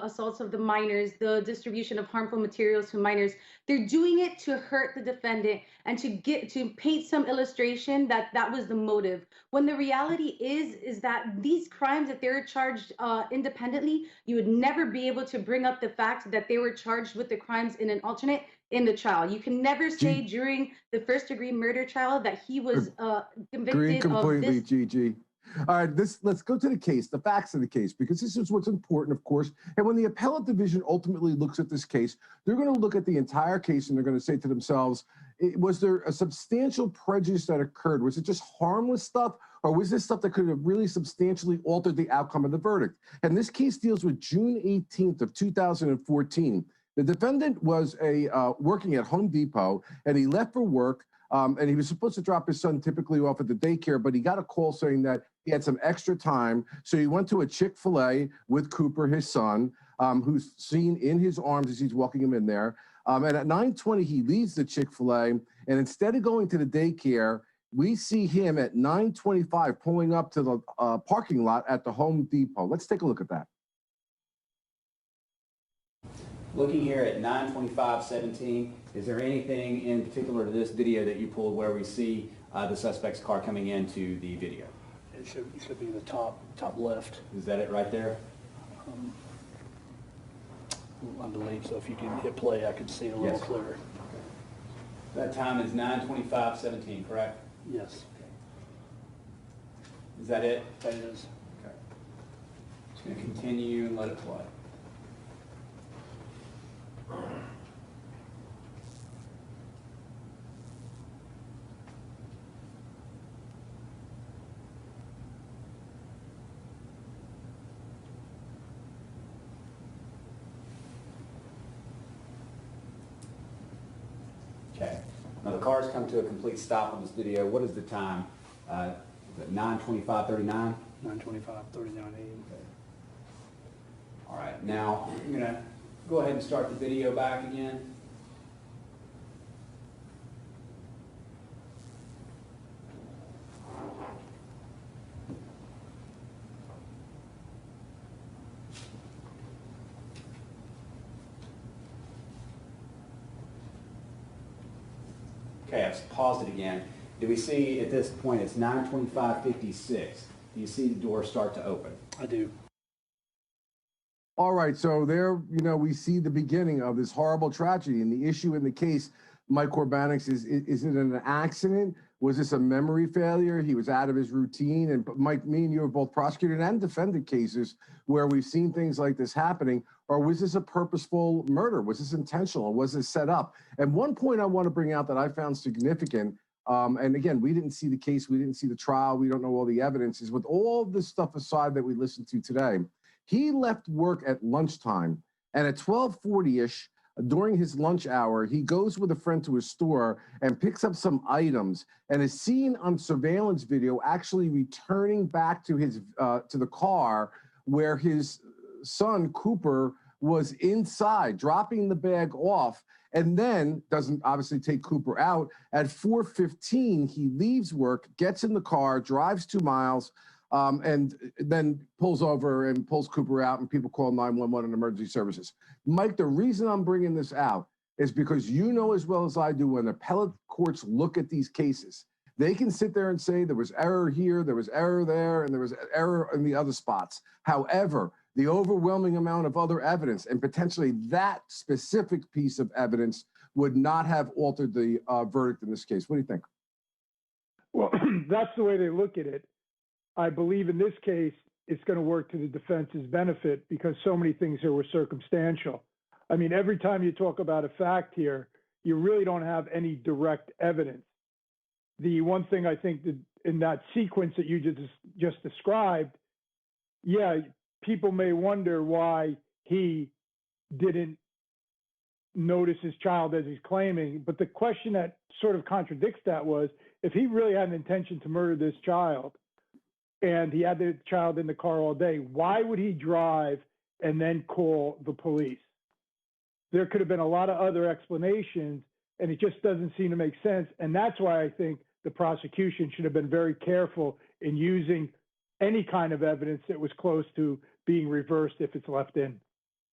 assaults of the minors, the distribution of harmful materials to minors, they're doing it to hurt the defendant and to paint some illustration that that was the motive. When the reality is that these crimes that they're charged independently, you would never be able to bring up the fact that they were charged with the crimes in an alternate in the trial. You can never say during the first-degree murder trial that he was convicted completely, of this. Gigi. All right, let's go to the case, the facts of the case, because this is what's important, of course. And when the appellate division ultimately looks at this case, they're going to look at the entire case and they're going to say to themselves, was there a substantial prejudice that occurred? Was it just harmless stuff? Or was this stuff that could have really substantially altered the outcome of the verdict? And this case deals with June 18th of 2014. The defendant was working at Home Depot, and he left for work, and he was supposed to drop his son typically off at the daycare, but he got a call saying that he had some extra time. So he went to a Chick-fil-A with Cooper, his son, who's seen in his arms as he's walking him in there. And at 9:20, he leaves the Chick-fil-A, and instead of going to the daycare, we see him at 9:25 pulling up to the parking lot at the Home Depot. Let's take a look at that. Looking here at 9:25:17, is there anything in particular to this video that you pulled where we see the suspect's car coming into the video? It should be the top left. Is that it right there? I believe so. If you can hit play, I could see it a little clearer. That time is 9:25:17, correct? Yes. Is that it? That is. Okay. Just going to continue and let it play. Okay. Now the car's come to a complete stop on this video. What is the time? Is it 9:25:39? 9:25:39 a.m. All right. Now I'm going to go ahead and start the video back again. Okay, I've paused it again. Do we see at this point, it's 9:25:56. Do you see the door start to open? I do. All right, so there, we see the beginning of this horrible tragedy. And the issue in the case, Mike Corbanix, is it an accident? Was this a memory failure? He was out of his routine. And Mike, me and you have both prosecuted and defended cases where we've seen things like this happening. Or was this a purposeful murder? Was this intentional? Was this set up? And one point I want to bring out that I found significant, and again, we didn't see the case, we didn't see the trial, we don't know all the evidence, is with all this stuff aside that we listened to today, he left work at lunchtime, and at 12:40-ish, during his lunch hour, he goes with a friend to his store and picks up some items and is seen on surveillance video actually returning back to his to the car where his son, Cooper, was inside, dropping the bag off, and then doesn't obviously take Cooper out. At 4:15, he leaves work, gets in the car, drives 2 miles, and then pulls over and pulls Cooper out, and people call 911 and emergency services. Mike, the reason I'm bringing this out is because you know as well as I do, when appellate courts look at these cases, they can sit there and say there was error here, there was error there, and there was error in the other spots. However, the overwhelming amount of other evidence, and potentially that specific piece of evidence, would not have altered the verdict in this case. What do you think? Well, that's the way they look at it. I believe in this case, it's going to work to the defense's benefit because so many things here were circumstantial. I mean, every time you talk about a fact here, you really don't have any direct evidence. The one thing I think that in that sequence that you just described, yeah, people may wonder why he didn't notice his child as he's claiming. But the question that sort of contradicts that was, if he really had an intention to murder this child, and he had the child in the car all day, why would he drive and then call the police? There could have been a lot of other explanations, and it just doesn't seem to make sense. And that's why I think the prosecution should have been very careful in using any kind of evidence that was close to being reversed if it's left in.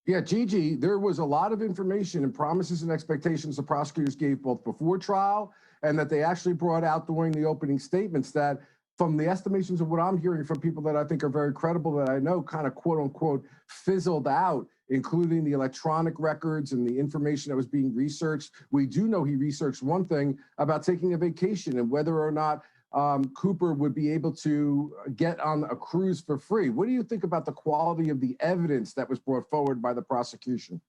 Yeah, Gigi, there was a lot of information and promises and expectations the prosecutors gave both before trial and that they actually brought out during the opening statements that, from the estimations of what I'm hearing from people that I think are very credible, that I know kind of quote unquote fizzled out, including the electronic records and the information that was being researched. We do know he researched one thing about taking a vacation and whether or not Cooper would be able to get on a cruise for free. What do you think about the quality of the evidence that was brought forward by the prosecution?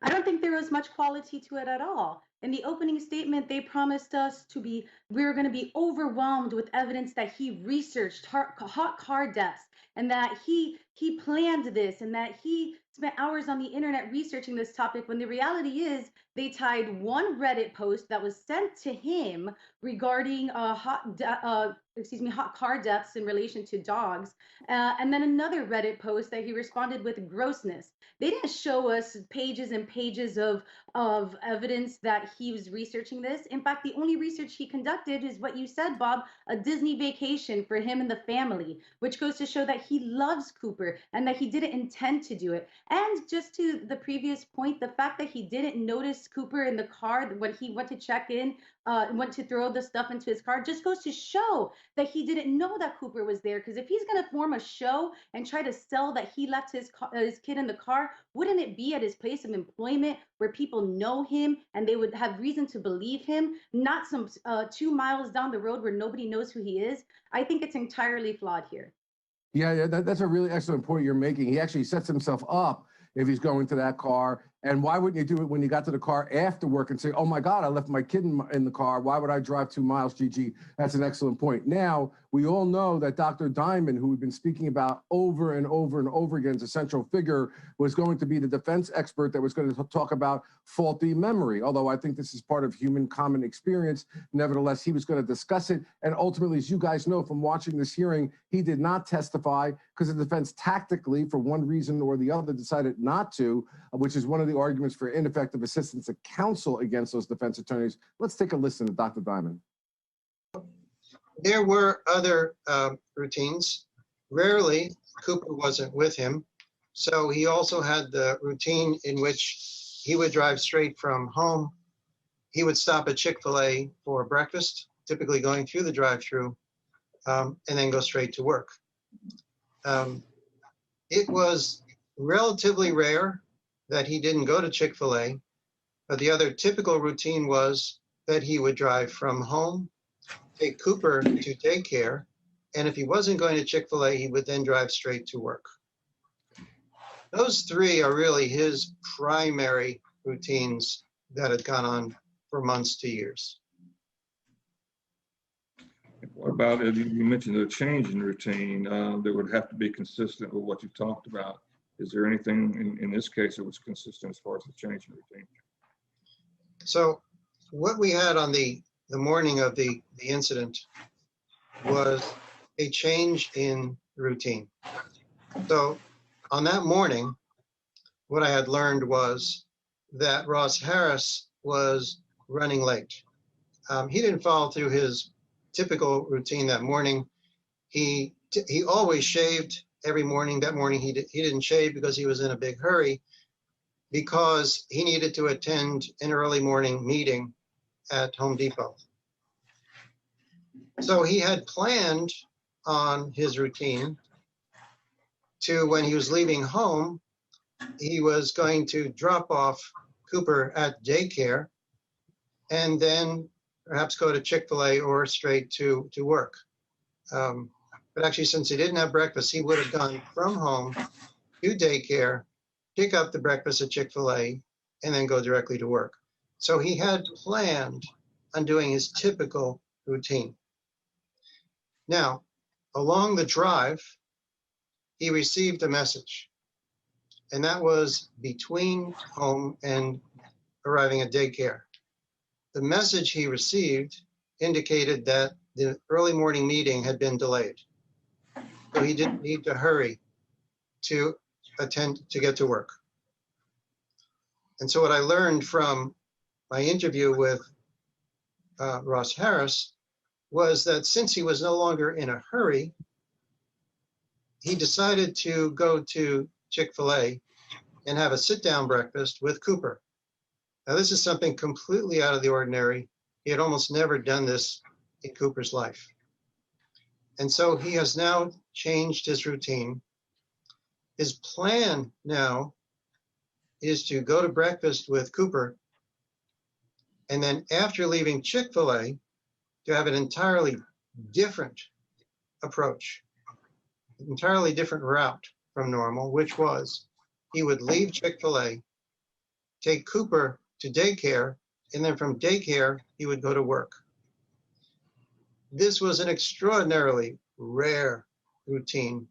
I don't think there was much quality to it at all. In the opening statement, they promised us we were going to be overwhelmed with evidence that he researched hot car deaths and that he planned this and that he spent hours on the internet researching this topic, when the reality is they tied one Reddit post that was sent to him regarding hot car deaths in relation to dogs, and then another Reddit post that he responded with grossness. They didn't show us pages and pages of evidence that he was researching this. In fact, the only research he conducted is what you said, Bob, a Disney vacation for him and the family, which goes to show that he loves Cooper and that he didn't intend to do it. And just to the previous point, the fact that he didn't notice Cooper in the car when he went to check in, went to throw the stuff into his car, just goes to show that he didn't know that Cooper was there. Because if he's going to form a show and try to sell that he left his kid in the car, wouldn't it be at his place of employment where people know him and they would have reason to believe him, not some 2 miles down the road where nobody knows who he is? I think it's entirely flawed here. Yeah, that's a really excellent point you're making. He actually sets himself up if he's going to that car. And why wouldn't you do it when you got to the car after work and say, oh my God, I left my kid in the car. Why would I drive 2 miles, Gigi? That's an excellent point. Now, we all know that Dr. Diamond, who we've been speaking about over and over and over again as a central figure, was going to be the defense expert that was going to talk about faulty memory. Although I think this is part of human common experience. Nevertheless, he was going to discuss it. And ultimately, as you guys know from watching this hearing, he did not testify because the defense tactically, for one reason or the other, decided not to, which is one of the arguments for ineffective assistance of counsel against those defense attorneys. Let's take a listen to Dr. Diamond. There were other routines. Rarely, Cooper wasn't with him. So he also had the routine in which he would drive straight from home he would stop at Chick-fil-A for breakfast, typically going through the drive-through, and then go straight to work. It was relatively rare that he didn't go to Chick-fil-A, but the other typical routine was that he would drive from home, take Cooper to daycare, and if he wasn't going to Chick-fil-A, he would then drive straight to work. Those three are really his primary routines that had gone on for months to years. What about, if you mentioned a change in routine that would have to be consistent with what you talked about? Is there anything in this case that was consistent as far as the change in routine? So what we had on the morning of the incident was a change in routine. So on that morning, what I had learned was that Ross Harris was running late. He didn't follow through his typical routine that morning. He always shaved every morning. That morning he didn't shave because he was in a big hurry, because he needed to attend an early morning meeting at Home Depot. So he had planned on his routine to, when he was leaving home, he was going to drop off Cooper at daycare and then perhaps go to Chick-fil-A or straight to work. But actually, since he didn't have breakfast, he would have gone from home to daycare, pick up the breakfast at Chick-fil-A, and then go directly to work. So he had planned on doing his typical routine. Now, along the drive, he received a message, and that was between home and arriving at daycare. The message he received indicated that the early morning meeting had been delayed. So he didn't need to hurry to get to work. And so what I learned from my interview with Ross Harris was that since he was no longer in a hurry, he decided to go to Chick-fil-A and have a sit-down breakfast with Cooper. Now, this is something completely out of the ordinary. He had almost never done this in Cooper's life. And so he has now changed his routine. His plan now is to go to breakfast with Cooper, and then after leaving Chick-fil-A, to have an entirely different approach, an entirely different route from normal, which was he would leave Chick-fil-A, take Cooper to daycare, and then from daycare, he would go to work. This was an extraordinarily rare routine.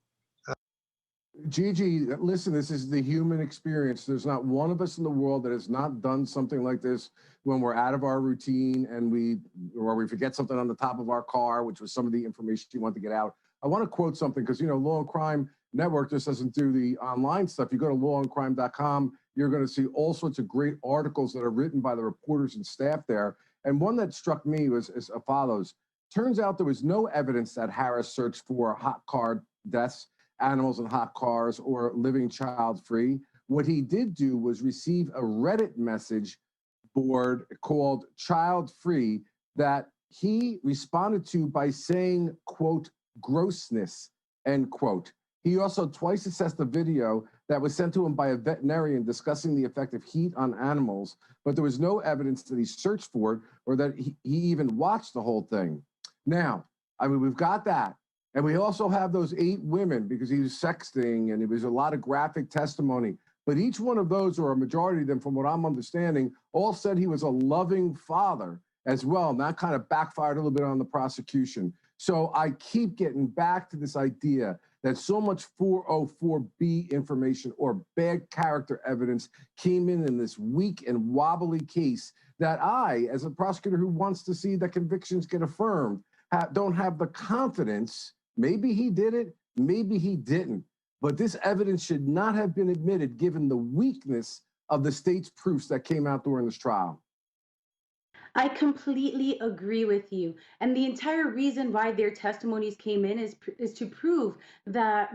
Gigi, listen, this is the human experience. There's not one of us in the world that has not done something like this when we're out of our routine and we forget something on the top of our car, which was some of the information you want to get out. I want to quote something because, Law and Crime Network just doesn't do the online stuff. You go to lawandcrime.com, you're going to see all sorts of great articles that are written by the reporters and staff there. And one that struck me was as follows. Turns out there was no evidence that Harris searched for hot car deaths, animals in hot cars, or living child-free. What he did do was receive a Reddit message board called Child Free that he responded to by saying, quote, grossness, end quote. He also twice assessed a video that was sent to him by a veterinarian discussing the effect of heat on animals, but there was no evidence that he searched for it or that he even watched the whole thing. Now, we've got that. And we also have those 8 women because he was sexting and it was a lot of graphic testimony. But each one of those, or a majority of them, from what I'm understanding, all said he was a loving father as well. And that kind of backfired a little bit on the prosecution. So I keep getting back to this idea that so much 404B information or bad character evidence came in this weak and wobbly case that I, as a prosecutor who wants to see that convictions get affirmed, don't have the confidence. Maybe he did it, maybe he didn't. But this evidence should not have been admitted given the weakness of the state's proofs that came out during this trial. I completely agree with you. And the entire reason why their testimonies came in is to prove that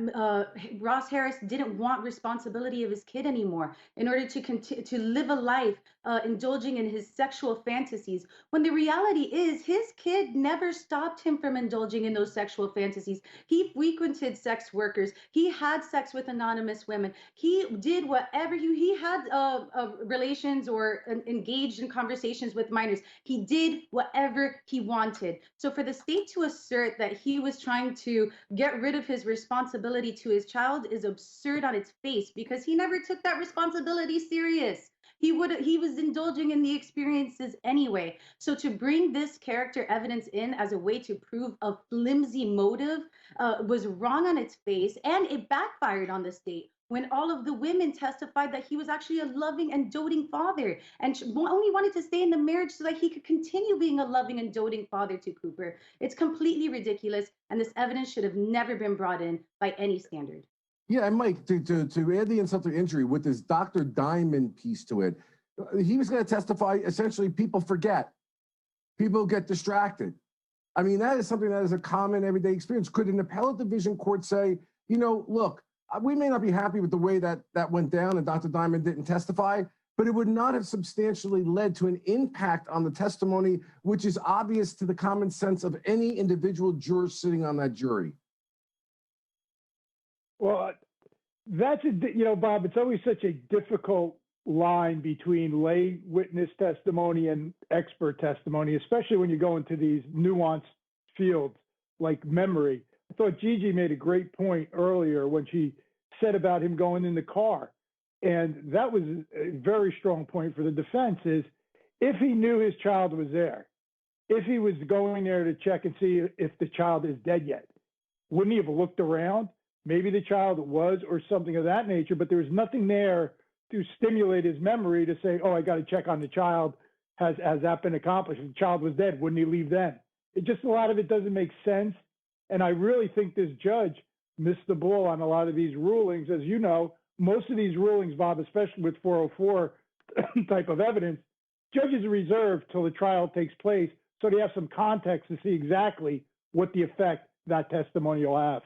Ross Harris didn't want responsibility of his kid anymore in order to continue to live a life indulging in his sexual fantasies. When the reality is his kid never stopped him from indulging in those sexual fantasies. He frequented sex workers. He had sex with anonymous women. He did whatever he had relations or engaged in conversations with minors. He did whatever he wanted. So for the state to assert that he was trying to get rid of his responsibility to his child is absurd on its face, because he never took that responsibility serious. He was indulging in the experiences anyway. So to bring this character evidence in as a way to prove a flimsy motive was wrong on its face, and it backfired on the state when all of the women testified that he was actually a loving and doting father and only wanted to stay in the marriage so that he could continue being a loving and doting father to Cooper. It's completely ridiculous, and this evidence should have never been brought in by any standard. Yeah, and Mike, to add the insult to injury with this Dr. Diamond piece to it, he was going to testify, essentially, people forget. People get distracted. I mean, that is something that is a common everyday experience. Could an appellate division court say, you know, look, we may not be happy with the way that went down and Dr. Diamond didn't testify, but it would not have substantially led to an impact on the testimony, which is obvious to the common sense of any individual juror sitting on that jury? Well, that's Bob, it's always such a difficult line between lay witness testimony and expert testimony, especially when you go into these nuanced fields like memory. I thought Gigi made a great point earlier when she said about him going in the car. And that was a very strong point for the defense, is if he knew his child was there, if he was going there to check and see if the child is dead yet, wouldn't he have looked around? Maybe the child was, or something of that nature, but there was nothing there to stimulate his memory to say, oh, I got to check on the child. Has that been accomplished? If the child was dead, wouldn't he leave then? It just, a lot of it doesn't make sense. And I really think this judge missed the ball on a lot of these rulings. As you know, most of these rulings, Bob, especially with 404 type of evidence, judges are reserved till the trial takes place, so they have some context to see exactly what the effect that testimony will have.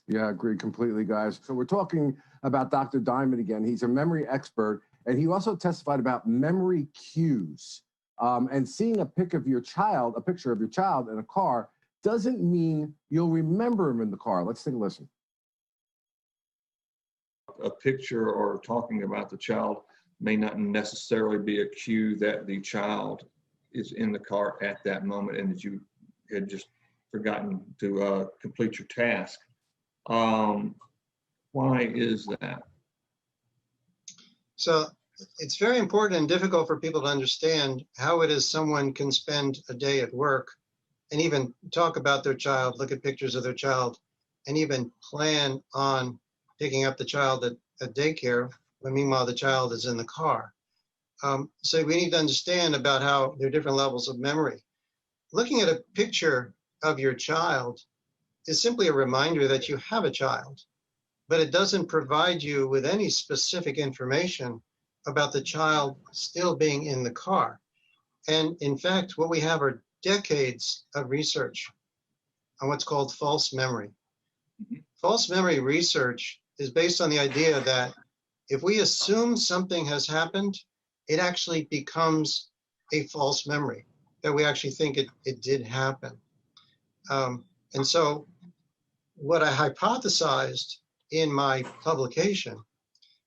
Yeah, I agree completely, guys. So we're talking about Dr. Diamond again. He's a memory expert, and he also testified about memory cues. And seeing a picture of your child in a car doesn't mean you'll remember him in the car. Let's take a listen. A picture or talking about the child may not necessarily be a cue that the child is in the car at that moment and that you had just forgotten to complete your task. Why is that? So it's very important and difficult for people to understand how it is someone can spend a day at work and even talk about their child, look at pictures of their child, and even plan on picking up the child at daycare, when meanwhile the child is in the car. So we need to understand about how there are different levels of memory. Looking at a picture of your child is simply a reminder that you have a child, but it doesn't provide you with any specific information about the child still being in the car. And in fact, what we have are decades of research on what's called false memory. False memory research is based on the idea that if we assume something has happened, it actually becomes a false memory, that we actually think it did happen. And so what I hypothesized in my publication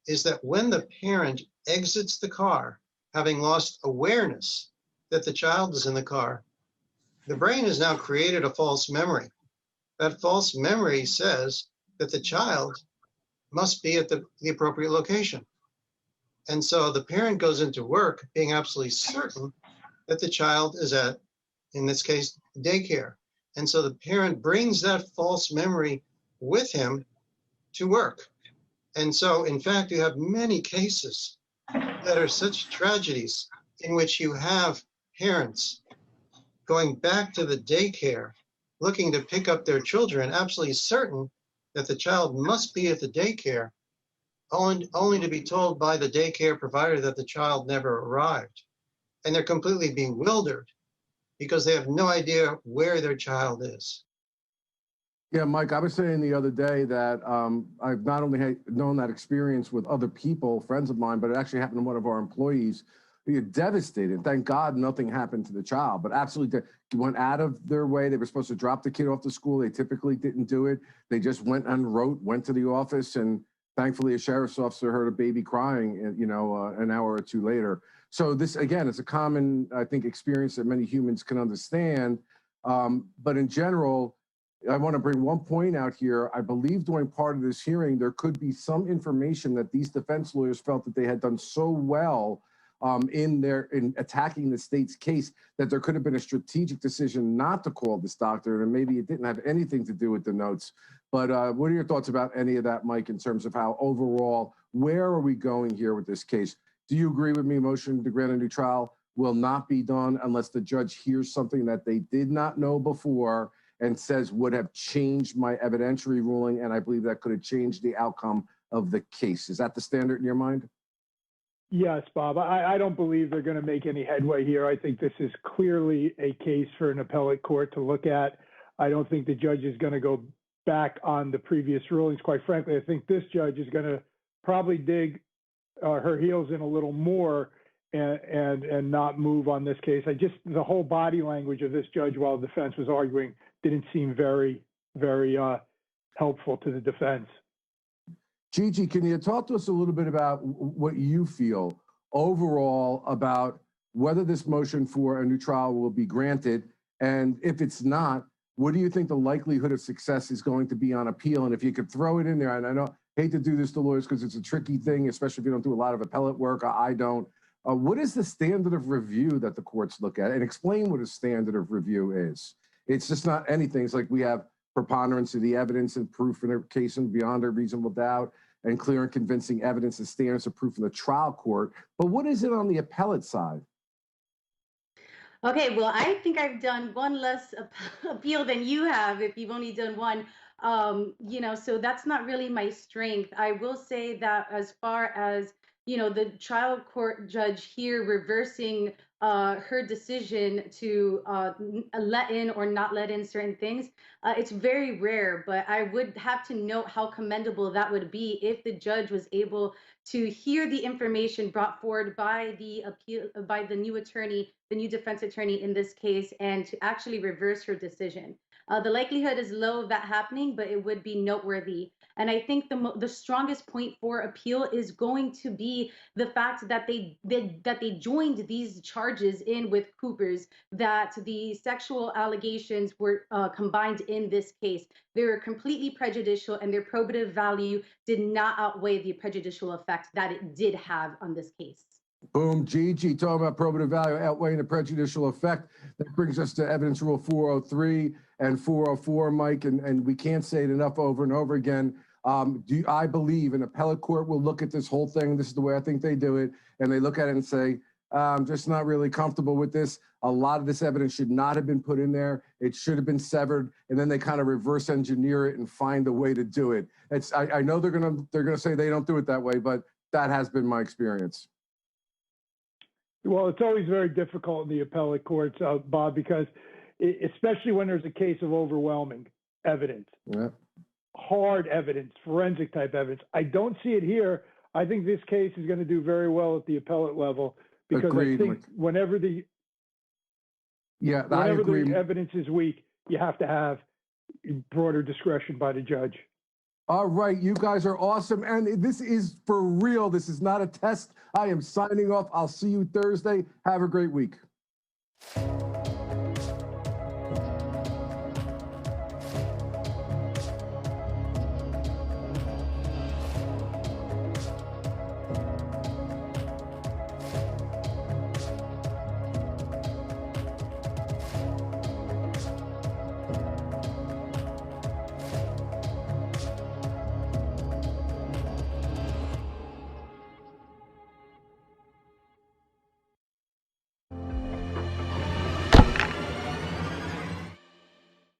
is that when the parent exits the car, having lost awareness that the child is in the car, the brain has now created a false memory. That false memory says that the child must be at the appropriate location. And so the parent goes into work being absolutely certain that the child is at, in this case, daycare. And so the parent brings that false memory with him to work. And so, in fact, you have many cases that are such tragedies in which you have parents going back to the daycare, looking to pick up their children, absolutely certain that the child must be at the daycare, only to be told by the daycare provider that the child never arrived. and they're completely bewildered because they have no idea where their child is. Yeah, Mike, I was saying the other day that I've not only known that experience with other people, friends of mine, but it actually happened to one of our employees. He was devastated. Thank God nothing happened to the child, but absolutely went out of their way. They were supposed to drop the kid off to school. They typically didn't do it. They just went and went to the office, and thankfully a sheriff's officer heard a baby crying, you know, an hour or two later. So this, again, it's a common, I think, experience that many humans can understand. But in general, I want to bring one point out here. I believe during part of this hearing, there could be some information that these defense lawyers felt that they had done so well in attacking the state's case that there could have been a strategic decision not to call this doctor, and maybe it didn't have anything to do with the notes. But what are your thoughts about any of that, Mike, in terms of how overall, where are we going here with this case? Do you agree with me? Motion to grant a new trial will not be done unless the judge hears something that they did not know before and says would have changed my evidentiary ruling, and I believe that could have changed the outcome of the case. Is that the standard in your mind? Yes, Bob. I don't believe they're going to make any headway here. I think this is clearly a case for an appellate court to look at. I don't think the judge is going to go back on the previous rulings. Quite frankly, I think this judge is going to probably dig her heels in a little more and not move on this case. The whole body language of this judge while the defense was arguing didn't seem very, very helpful to the defense. Gigi, can you talk to us a little bit about what you feel overall about whether this motion for a new trial will be granted? And if it's not, what do you think the likelihood of success is going to be on appeal? And if you could throw it in there, and I hate to do this to lawyers because it's a tricky thing, especially if you don't do a lot of appellate work, I don't. What is the standard of review that the courts look at? And explain what a standard of review is. It's just not anything. It's like we have preponderance of the evidence and proof in a case and beyond a reasonable doubt, and clear and convincing evidence and standards of proof in the trial court. But what is it on the appellate side? Okay, well, I think I've done one less appeal than you have if you've only done one. You know, so that's not really my strength. I will say that as far as, you know, the trial court judge here reversing her decision to let in or not let in certain things, it's very rare, but I would have to note how commendable that would be if the judge was able to hear the information brought forward by the new attorney, the new defense attorney in this case, and to actually reverse her decision. The likelihood is low of that happening, but it would be noteworthy. And I think the strongest point for appeal is going to be the fact that they joined these charges in with Cooper's, that the sexual allegations were combined in this case. They were completely prejudicial, and their probative value did not outweigh the prejudicial effect that it did have on this case. Boom, Gigi, talking about probative value outweighing the prejudicial effect. That brings us to evidence rule 403 and 404, Mike, and we can't say it enough over and over again. I believe an appellate court will look at this whole thing, this is the way I think they do it, and they look at it and say, I'm just not really comfortable with this. A lot of this evidence should not have been put in there. It should have been severed, and then they kind of reverse engineer it and find a way to do it. I know they're gonna say they don't do it that way, but that has been my experience. Well, it's always very difficult in the appellate courts, Bob, because especially when there's a case of overwhelming evidence, hard evidence, forensic type evidence. I don't see it here. I think this case is going to do very well at the appellate level because Agreed, I think Mike. whenever the evidence is weak, you have to have broader discretion by the judge. All right, you guys are awesome. And this is for real. This is not a test. I am signing off. I'll see you Thursday. Have a great week.